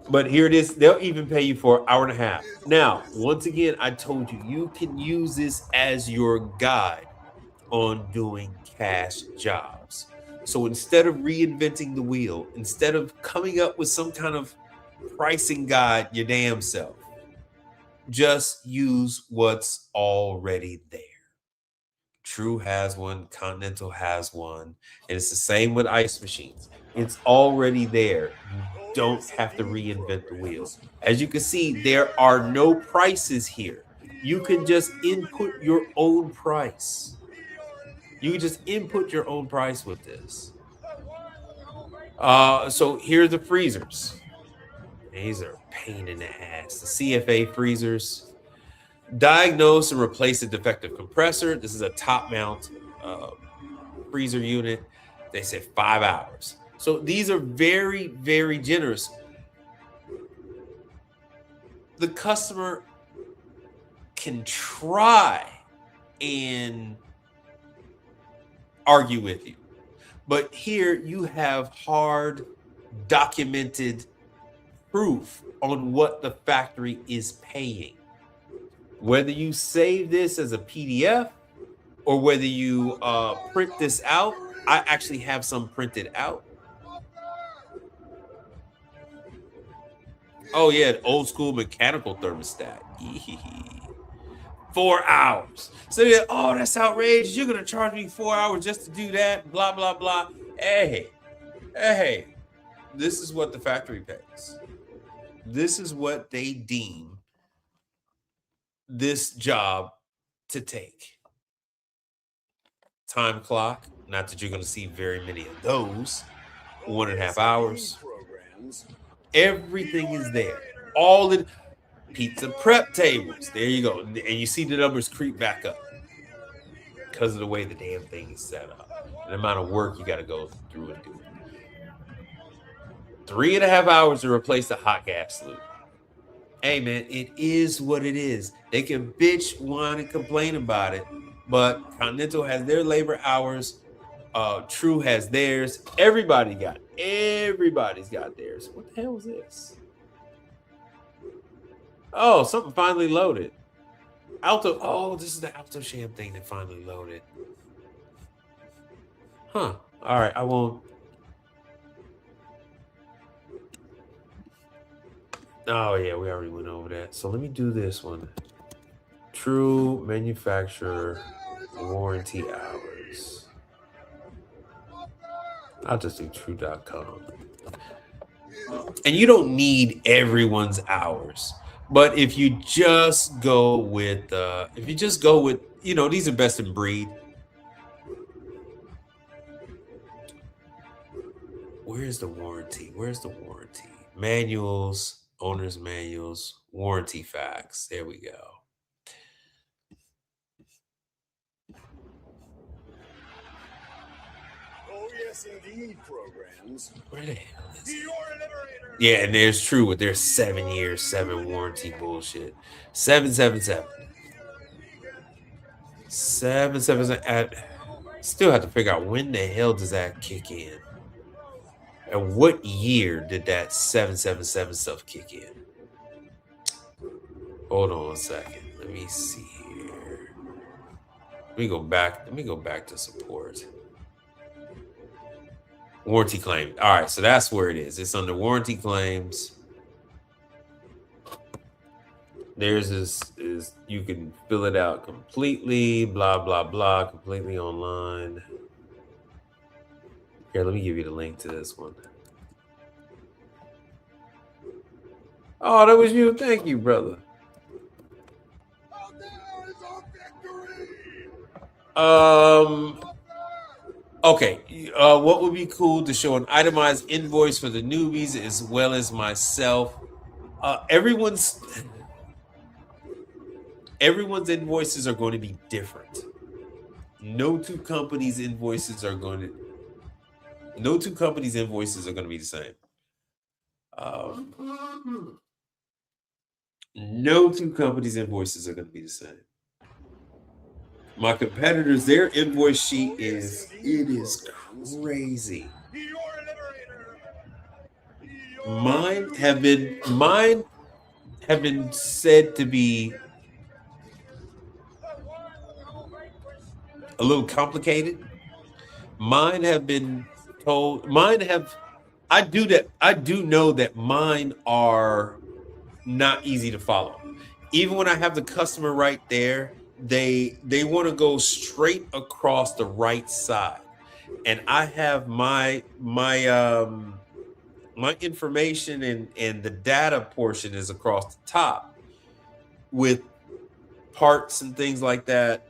But here it is. They'll even pay you for an hour and a half. Now, once again, I told you you can use this as your guide on doing cash jobs. So instead of reinventing the wheel, instead of coming up with some kind of pricing guide your damn self, just use what's already there. True has one, Continental has one, and it's the same with ice machines. It's already there. You don't have to reinvent the wheel. As you can see, there are no prices here. You can just input your own price. You can just input your own price with this. So here's the freezers. These are a pain in the ass. The CFA freezers. Diagnose and replace a defective compressor. This is a top mount freezer unit. They said 5 hours. So these are very, very generous. The customer can try and argue with you, but here you have hard documented proof on what the factory is paying. Whether you save this as a PDF or whether you print this out, I actually have some printed out. Oh yeah, old school mechanical thermostat. 4 hours. So yeah, oh, that's outrageous. You're gonna charge me 4 hours just to do that, blah blah blah. Hey, this is what the factory pays. This is what they deem this job to take. Time clock, not that you're going to see very many of those. 1.5 hours. Everything is there. All in pizza prep tables. There you go. And you see the numbers creep back up because of the way the damn thing is set up. And the amount of work you got to go through and do. 3.5 hours to replace the hot gas loop. Hey man, it is what it is. They can bitch, whine, and complain about it, but Continental has their labor hours. True has theirs. Everybody's got theirs. What the hell is this? Oh, something finally loaded. Alto. Oh, this is the Alto Sham thing that finally loaded. Huh. All right, I won't. Oh yeah, we already went over that. So let me do this one. True manufacturer warranty hours. I'll just do true.com. And you don't need everyone's hours. But if you just go with these are best in breed. Where's the warranty? Manuals, owner's manuals, warranty facts. There we go. Oh, yes, indeed, programs. Where the hell is it? Yeah, and there's True with their 7 years, 7 warranty bullshit. 777. 777. Still have to figure out when the hell does that kick in? And what year did that 777 stuff kick in? Hold on a second. Let me see here. Let me go back to support. Warranty claim. All right, so that's where it is. It's under warranty claims. Theirs is you can fill it out completely, blah, blah, blah, completely online. Here, let me give you the link to this one. Oh, that was you. Thank you, brother. Okay. What would be cool to show an itemized invoice for the newbies as well as myself? Everyone's invoices are going to be different. No two companies' invoices are going to be the same. No two companies' invoices are going to be the same. My competitors, their invoice sheet is crazy. Mine have been said to be a little complicated. Mine have been told. Mine have. I do that. I do know that mine are not easy to follow. Even when I have the customer right there, they want to go straight across the right side, and I have my information and the data portion is across the top with parts and things like that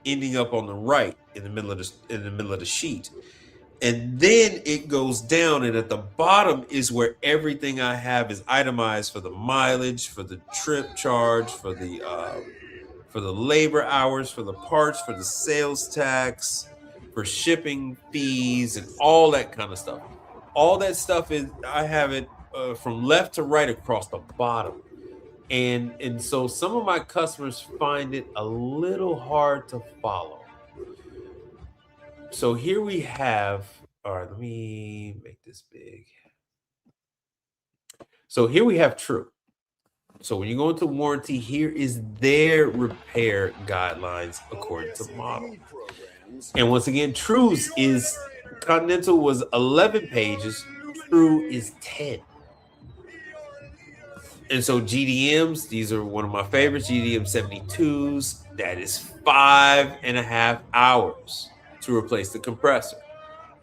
ending up on the right in the middle of the sheet. And then it goes down, and at the bottom is where everything I have is itemized for the mileage, for the trip charge, for the labor hours, for the parts, for the sales tax, for shipping fees, and all that kind of stuff. All that stuff is I have it from left to right across the bottom, and so some of my customers find it a little hard to follow. So here we have, all right, let me make this big. So here we have True. So when you go into warranty, here is their repair guidelines according to model. And once again, True's is Continental was 11 pages, True is 10. And so GDMs, these are one of my favorites, GDM 72s, that is 5.5 hours to replace the compressor.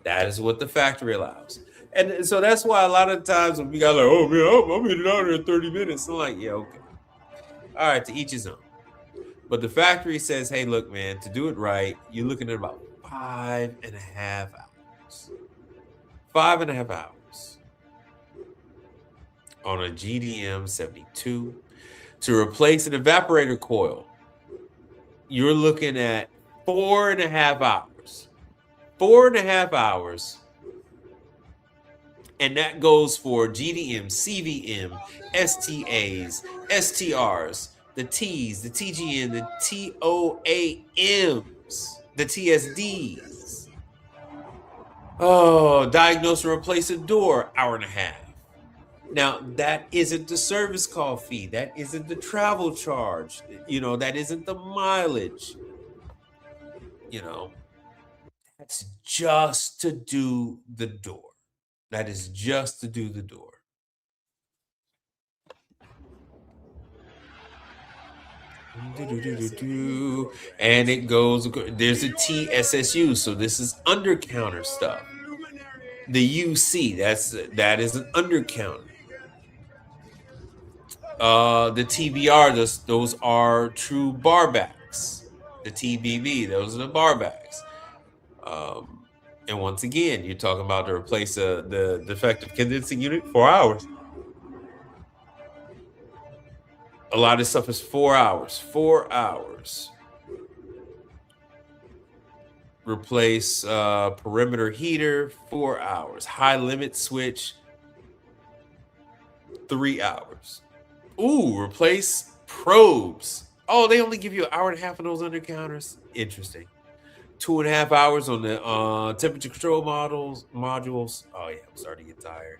That is what the factory allows. And so that's why a lot of times when we got like, oh man, I'm in and out in 30 minutes. I'm like, yeah, okay. All right, to each his own. But the factory says, hey, look, man, to do it right, you're looking at about 5.5 hours. 5.5 hours on a GDM 72 to replace an evaporator coil. You're looking at 4.5 hours. 4.5 hours. And that goes for GDM, CVM, STAs, STRs, the T's, the TGN, the TOAMs, the TSDs. Oh, diagnose and replace a door, 1.5 hours. Now, that isn't the service call fee. That isn't the travel charge. That isn't the mileage. That's just to do the door. That is just to do the door. And it goes, there's a TSSU, so this is under counter stuff. The UC, that is an under counter. The TBR, those are true barbacks. The TBB, those are the barbacks. And once again, you're talking about to replace the defective condensing unit, 4 hours. A lot of this stuff is 4 hours. 4 hours. Replace perimeter heater, 4 hours. High limit switch, 3 hours. Ooh, replace probes. Oh, they only give you 1.5 hours of those under counters. Interesting. 2.5 hours on the temperature control modules. Oh yeah, I'm starting to get tired.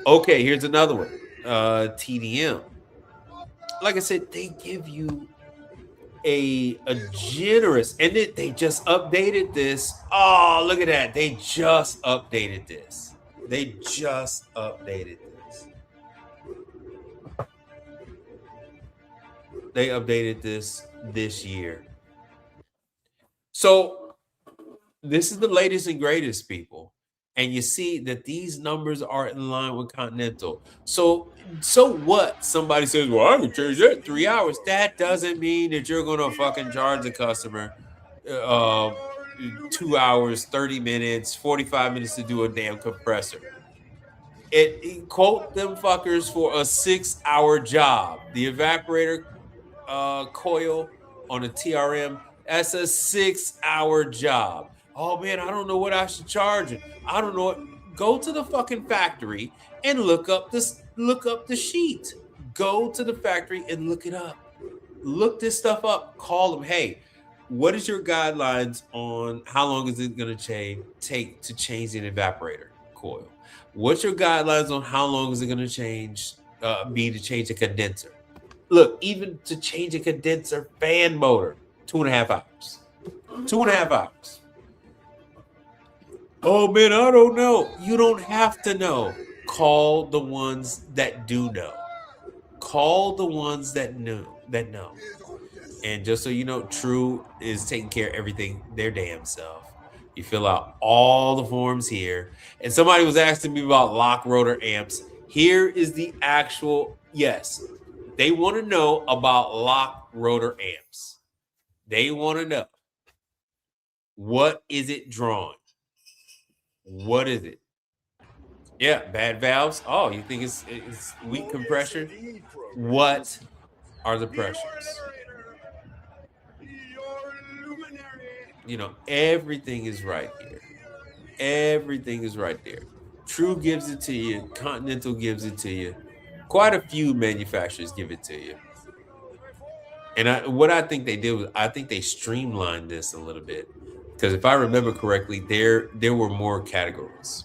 Okay, here's another one. TDM. Like I said, they give you a generous, and they just updated this. Oh, look at that. They just updated this. They just updated this. They updated this year. So this is the latest and greatest, people. And you see that these numbers are in line with Continental. So what? Somebody says, well, I can change that in 3 hours. That doesn't mean that you're going to fucking charge the customer 2 hours, 30 minutes, 45 minutes to do a damn compressor. It quote them fuckers for a 6-hour job. The evaporator coil on a TRM, that's a 6-hour job. Oh man, I don't know what I should charge it. I don't know what. Go to the fucking factory and look up the sheet. Go to the factory and look it up. Look this stuff up. Call them. Hey, what is your guidelines on how long is it going to take to change an evaporator coil? What's your guidelines on how long is it going to be to change a condenser? Look, even to change a condenser fan motor, 2.5 hours. 2.5 hours. Oh man, I don't know. You don't have to know. Call the ones that do know. Call the ones that know. And just so you know, True is taking care of everything their damn self. You fill out all the forms here. And somebody was asking me about lock rotor amps. Here is the actual, yes, they want to know about lock rotor amps. They want to know, what is it drawing? What is it? Yeah, bad valves. Oh, you think it's weak compression? What are the pressures? You know, everything is right here. Everything is right there. True gives it to you. Continental gives it to you. Quite a few manufacturers give it to you. And what I think they did was, I think they streamlined this a little bit, because if I remember correctly, there were more categories.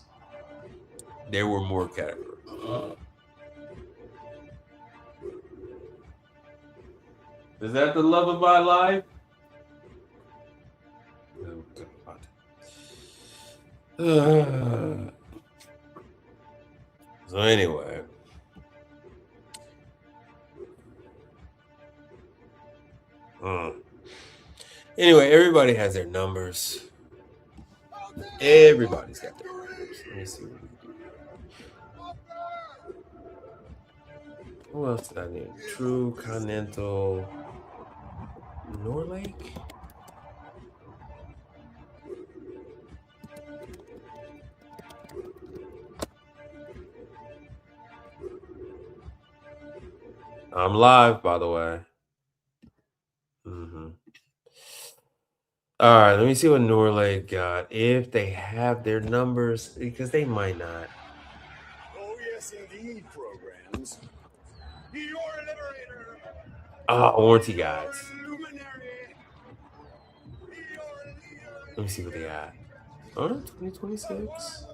There were more categories. Is that the love of my life? Oh, God. So anyway. Anyway, everybody has their numbers. Everybody's got their numbers. Let me see. Who else did I need? True, Continental, Norlake. I'm live, by the way. All right, let me see what Norlake got. If they have their numbers, because they might not. Oh, yes, indeed, programs. Warranty guides. Let me see what they got. Oh, 2026.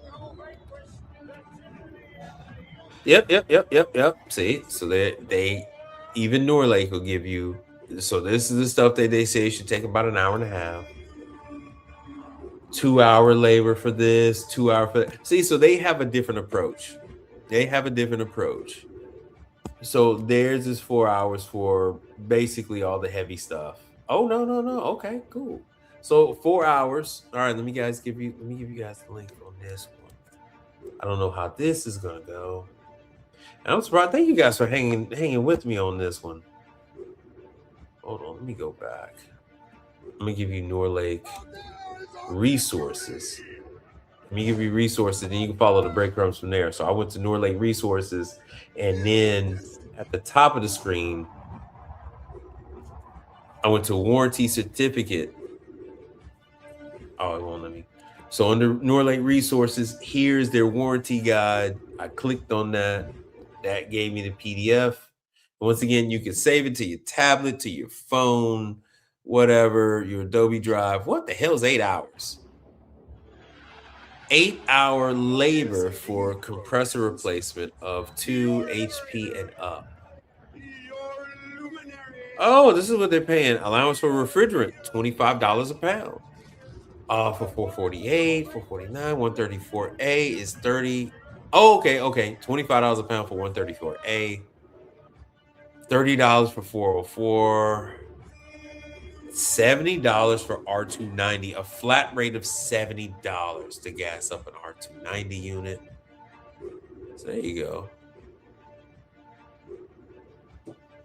Yep. See, so they even Norlake will give you. So this is the stuff that they say should take about an hour and a half. 2 hour labor for this, 2 hour for that. See, so they have a different approach. So theirs is 4 hours for basically all the heavy stuff. Oh no. Okay, cool. So 4 hours. All right, let me give you guys the link on this one. I don't know how this is gonna go. And I'm surprised. Thank you guys for hanging with me on this one. Hold on, let me go back. Let me give you Norlake resources. Then you can follow the breadcrumbs from there. So I went to Norlake resources, and then at the top of the screen, I went to warranty certificate. Oh, it won't let me. So under Norlake resources, here's their warranty guide. I clicked on that. That gave me the PDF. Once again, you can save it to your tablet, to your phone, whatever, your Adobe Drive. What the hell is 8 hours? 8 hour labor for compressor replacement of 2 HP and up. Oh, this is what they're paying. Allowance for refrigerant, $25 a pound. For 448, 449, 134A is 30. Oh, okay. $25 a pound for 134A. $30 for 404. $70 for R290, a flat rate of $70 to gas up an R290 unit. So there you go.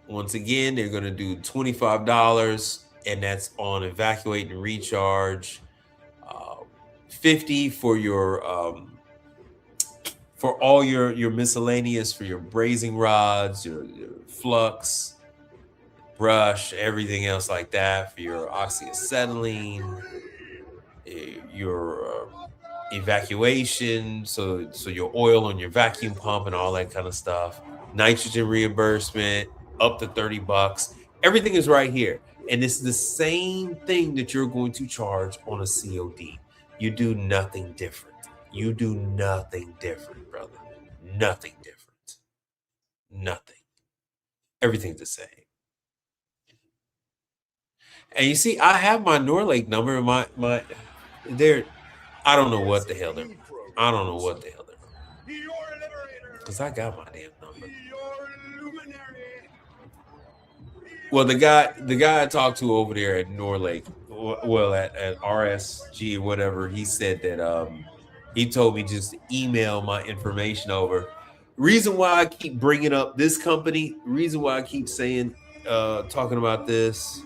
Once again, they're going to do $25, and that's on evacuate and recharge. $50 for your for all your miscellaneous, for your brazing rods, your flux, brush, everything else like that, for your oxyacetylene, your evacuation, so your oil on your vacuum pump and all that kind of stuff, nitrogen reimbursement up to $30. Everything is right here. And it's the same thing that you're going to charge on a COD. You do nothing different. You do nothing different, brother. Nothing different. Nothing. Everything's the same. And you see, I have my Norlake number and my they're I don't know what the hell they're I don't know what the hell they're because I got my damn number. Well, the guy I talked to over there at Norlake, well at RSG or whatever, he said that he told me just to email my information over. Reason why I keep bringing up this company, reason why I keep saying talking about this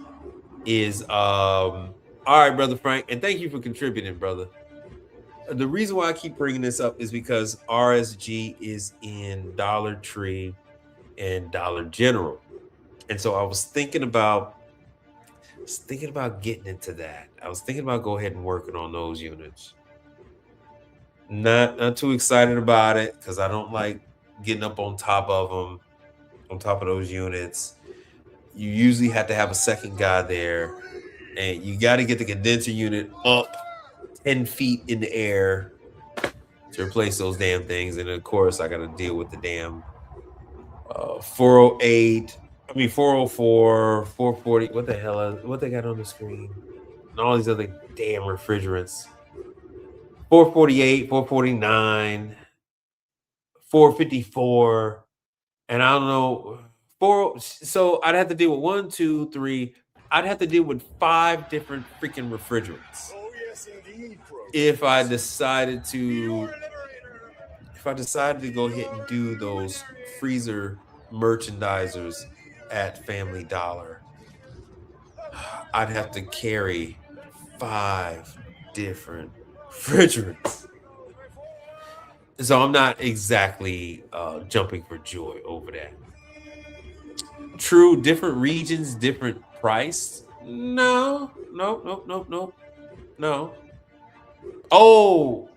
is all right, brother Frank, and thank you for contributing, brother. The reason why I keep bringing this up is because RSG is in Dollar Tree and Dollar General. And so I was thinking about getting into that. I was thinking about go ahead and working on those units. Not too excited about it because I don't like getting up on top of them, on top of those units. You usually have to have a second guy there, and you got to get the condenser unit up 10 feet in the air to replace those damn things. And of course, I got to deal with the damn 408. I mean 404, 440. What the hell? What they got on the screen? And all these other damn refrigerants. 448, 449, 454, and I don't know. So I'd have to deal with 1, 2, 3. I'd have to deal with 5 different freaking refrigerants. Oh, yes, indeed, If I decided to go ahead and do those freezer merchandisers at Family Dollar, I'd have to carry 5 different refrigerants. So I'm not exactly jumping for joy over that. True, different regions, different price. No. Oh,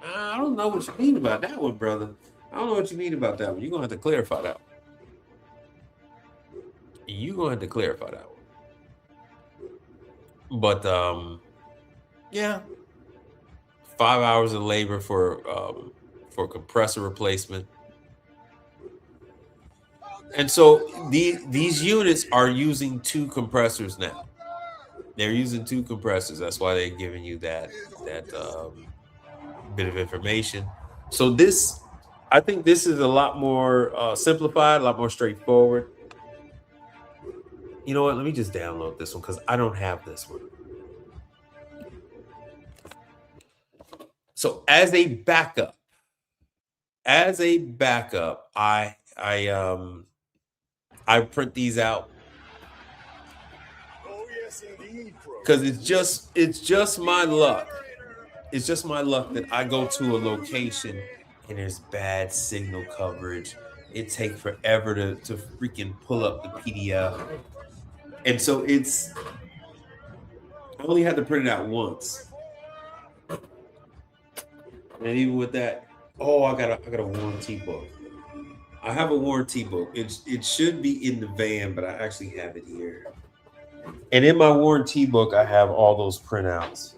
I don't know what you mean about that one, brother. I don't know what you mean about that one. You're gonna have to clarify that one. But yeah, 5 hours of labor for compressor replacement. And so these units are using 2 compressors now. They're using 2 compressors. That's why they're giving you that bit of information. So I think this is a lot more simplified, a lot more straightforward. You know what? Let me just download this one because I don't have this one. So as a backup, I print these out Oh, yes, indeed, because it's just my luck. It's just my luck that I go to a location and there's bad signal coverage. It takes forever to freaking pull up the PDF. And so I only had to print it out once. And even with that, I got a warranty book. I have a warranty book. It should be in the van, but I actually have it here. And in my warranty book, I have all those printouts.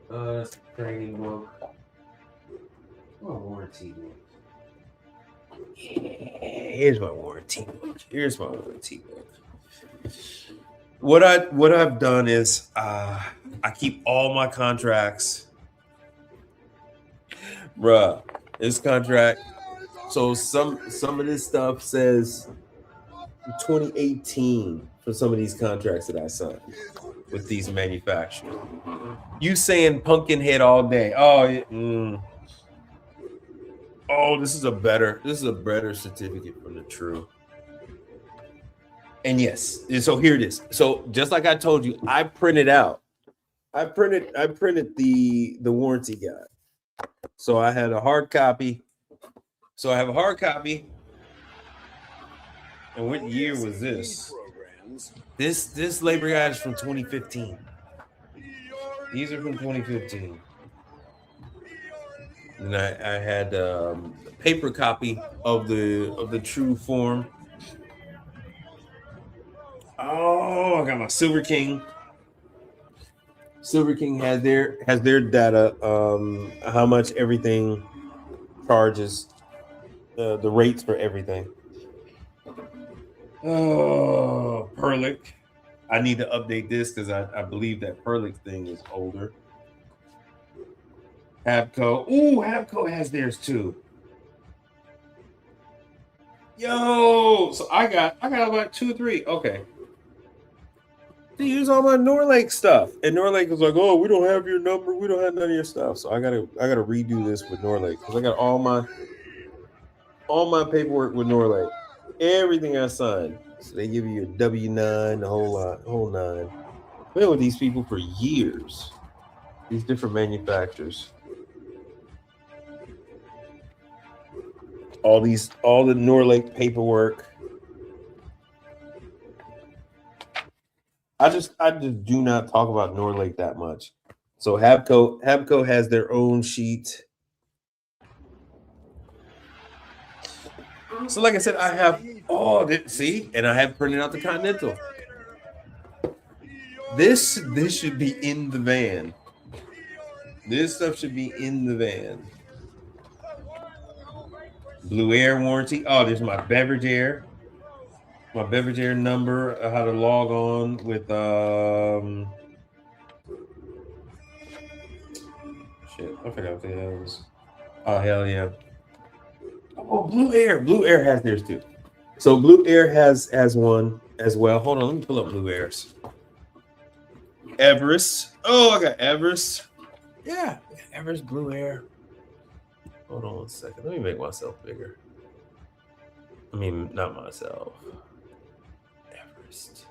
That's the training book. My warranty book. Yeah, here's my warranty book. What I've done is I keep all my contracts. Bruh, this contract. So some of this stuff says 2018 for some of these contracts that I signed with these manufacturers. You saying Pumpkinhead all day? Oh, this is a better certificate from the True. And yes, so here it is. So just like I told you, I printed the warranty guide. So I had a hard copy. So I have a hard copy. And what year was this? This labor guide is from 2015. These are from 2015. And I had a paper copy of the True form. Oh, I got my Silver King. Silver King has their data, how much everything charges, the rates for everything. Oh, Perlick. I need to update this because I believe that Perlick thing is older. Habco. Ooh, Habco has theirs too. Yo, so I got about 2 or 3. Okay. They use all my Norlake stuff. And Norlake was like, oh, we don't have your number, we don't have none of your stuff. So I gotta redo this with Norlake because I got all my paperwork with Norlake. Everything I signed. So they give you a W-9, the whole lot, whole nine. I've been with these people for years. These different manufacturers. All the Norlake paperwork. I just do not talk about Norlake that much. So Habco has their own sheet. So like I said, I have and I have printed out the Continental. This should be in the van. This stuff should be in the van. Blue Air warranty. Oh, there's my Beverage Air. My Beverage Air number, how to log on with shit. I forgot what the hell it was. Oh hell yeah. Oh, Blue Air. Blue Air has theirs too. So Blue Air has one as well. Hold on, let me pull up Blue Air's. Everest. Oh, I got Everest. Yeah, Everest Blue Air. Hold on 1 second. Let me make myself bigger. I mean, not myself. Everest.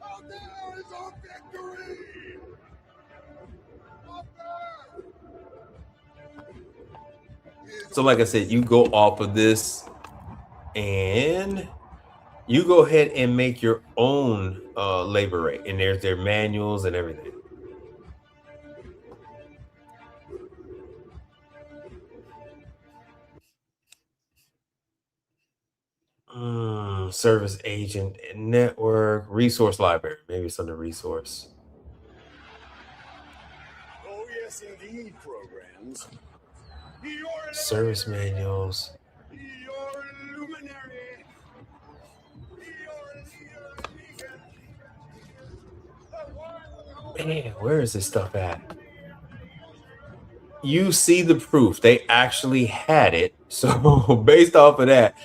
Out there is our victory! Up there! So like I said, you go off of this and you go ahead and make your own labor rate. And there's their manuals and everything. Service agent and network, resource library. Maybe it's under resource. Oh, yes, indeed, programs. Service manuals. Your luminary. Man, where is this stuff at? You see the proof. They actually had it. So based off of that,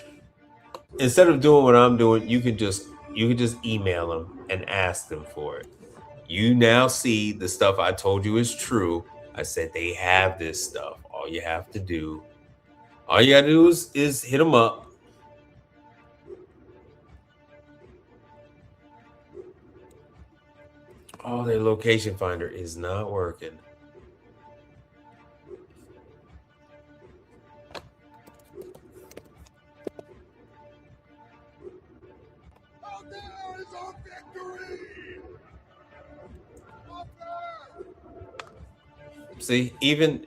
instead of doing what I'm doing, you can just email them and ask them for it. You now see the stuff I told you is true. I said they have this stuff. All you gotta do is hit them up. Oh, their location finder is not working. Out there is our victory! Up there! See, even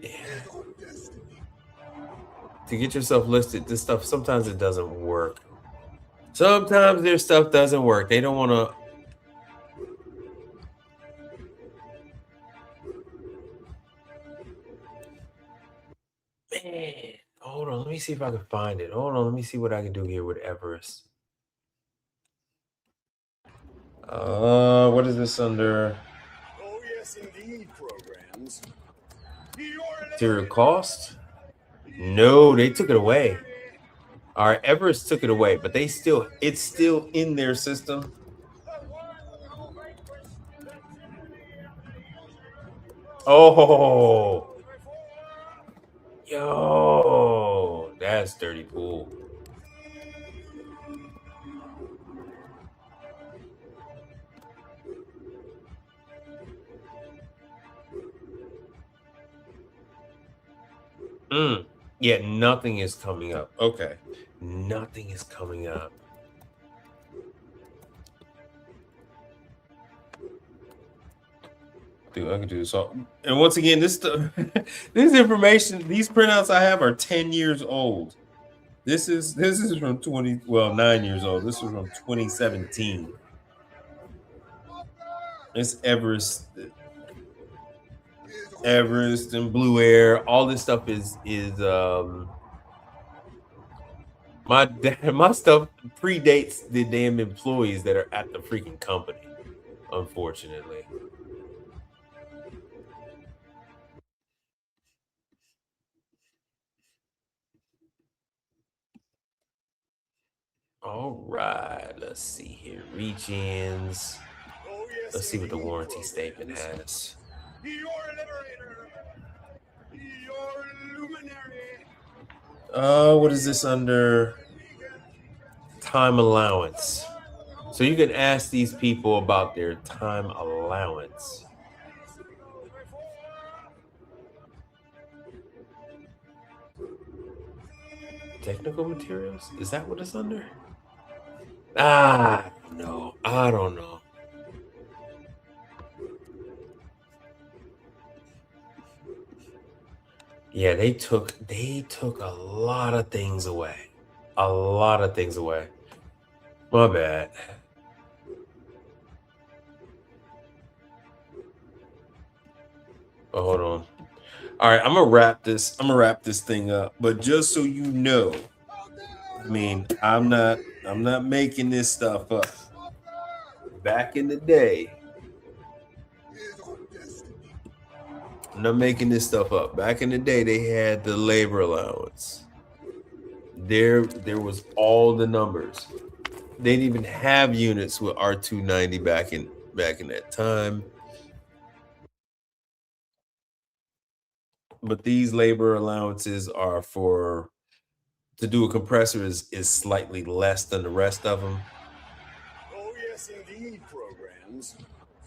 to get yourself listed, this stuff, sometimes it doesn't work. Sometimes their stuff doesn't work. They don't want to. Man, hold on. Let me see if I can find it. Hold on. Let me see what I can do here with Everest. What is this under? Oh, yes, indeed, programs. Material cost? No, they took it away. All right, Everest took it away, but it's still in their system. Oh, yo, that's dirty pool. Yeah, nothing is coming up. Okay, nothing is coming up. Dude, I can do this all. And once again, this information, these printouts I have are 10 years old. This is from 9 years old. This was from 2017. It's Everest and Blue Air. All this stuff is my stuff predates the damn employees that are at the freaking company, unfortunately. All right, let's see here. Reach-ins. Oh, yes, Let's see what the indeed, warranty statement programs. has. Your liberator. Your luminary. What is this under? Time allowance. So you can ask these people about their time allowance. Technical materials? Is that what it's under? No, I don't know. Yeah, they took a lot of things away. A lot of things away. My bad. Oh, hold on. All right, I'm gonna wrap this thing up. But just so you know, I mean, I'm not making this stuff up. Back in the day, I'm not making this stuff up. Back in the day, they had the labor allowance. There was all the numbers. They didn't even have units with R290 back in that time. But these labor allowances are for to do a compressor is slightly less than the rest of them. Oh, yes, indeed, programs.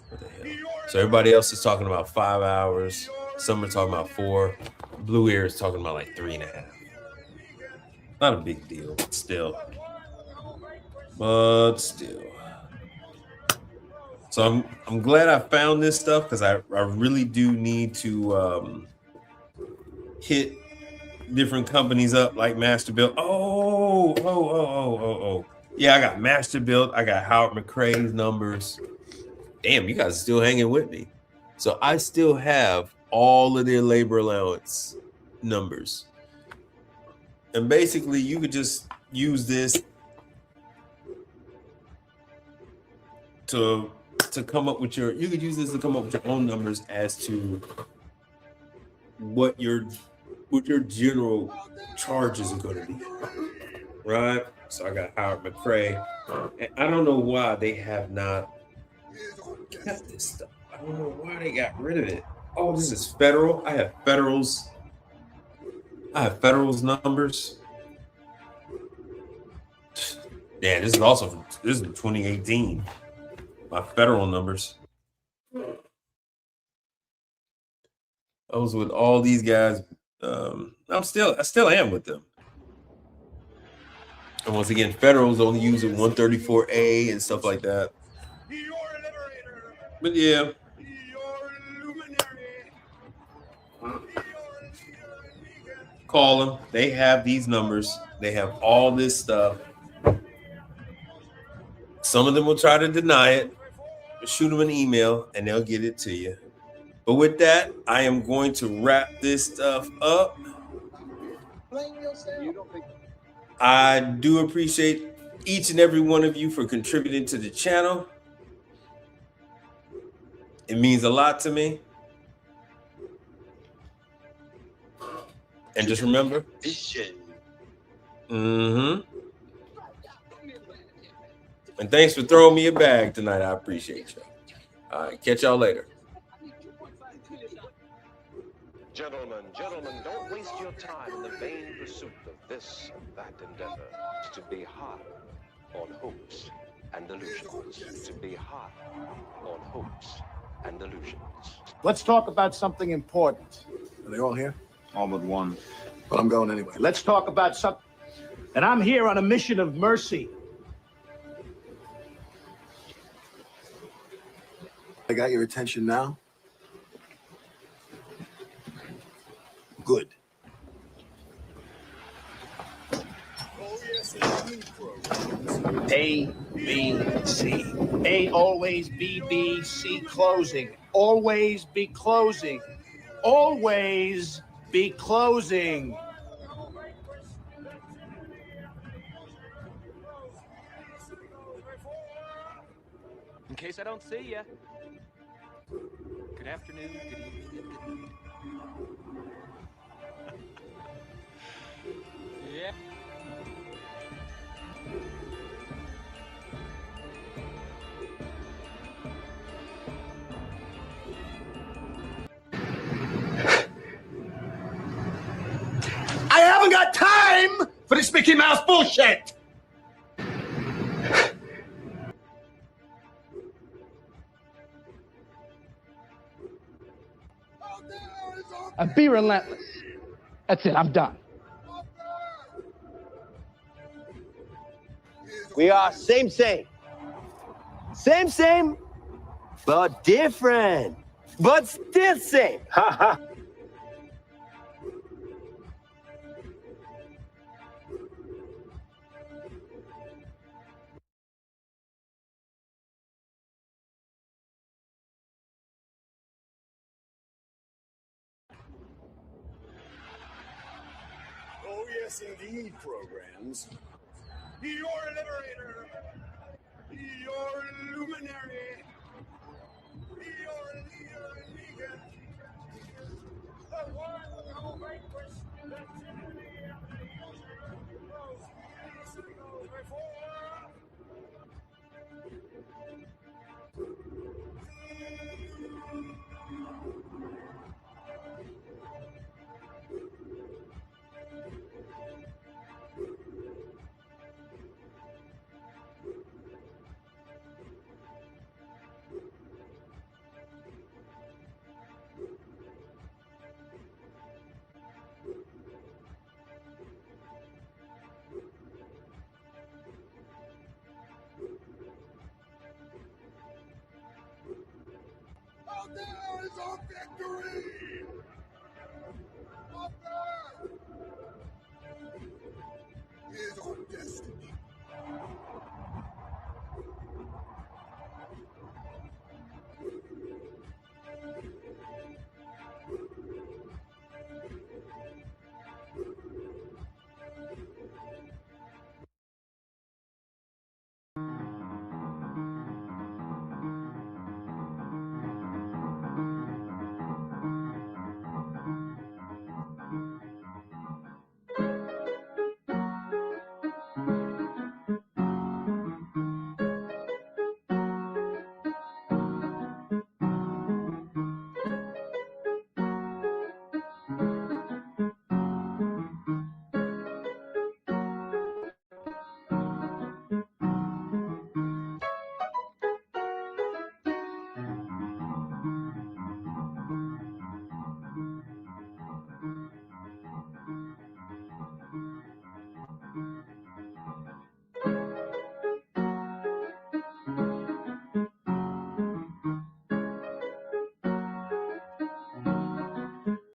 What the hell? So everybody else is talking about 5 hours. Some are talking about 4. Blue Air is talking about like 3.5. Not a big deal, but still. So I'm glad I found this stuff because I really do need to hit different companies up like Masterbuilt. Oh. Yeah, I got Masterbuilt. I got Howard McCrae's numbers. Damn, you guys are still hanging with me. So I still have all of their labor allowance numbers. And basically you could just use this to come up with your own numbers as to what your general charges are going to be, right? So I got Howard McCrae, and I don't know why they have not kept this stuff. I don't know why they got rid of it. Oh, this is federal. I have federal's numbers. Yeah, this is 2018. My federal numbers. I was with all these guys. I still am with them. And once again, federals only use it 134A and stuff like that. But yeah. Call them. They have these numbers. They have all this stuff. Some of them will try to deny it. Shoot them an email and they'll get it to you. But with that, I am going to wrap this stuff up. I do appreciate each and every one of you for contributing to the channel. It means a lot to me. And just remember, Vision. and thanks for throwing me a bag tonight. I appreciate you. All right, catch y'all later. Gentlemen, don't waste your time in the vain pursuit of this and that endeavor. To be high on hopes and delusions. To be high on hopes and delusions. Let's talk about something important. Are they all here? All but one. Well, I'm going anyway. Let's talk about something. And I'm here on a mission of mercy. I got your attention now? Good. A, B, C. A always B, B, C closing. Always be closing. Always be closing. In case I don't see ya. Good afternoon, good evening, and good night. Yeah. I haven't got time for this Mickey Mouse bullshit. Be relentless. That's it. I'm done. We are same, but different, but still same. Ha ha. Oh, yes, indeed, programs. Your liberator, your luminary, your leader, the one who vanquished the tyranny of the user rose peace ago before. There is our victory!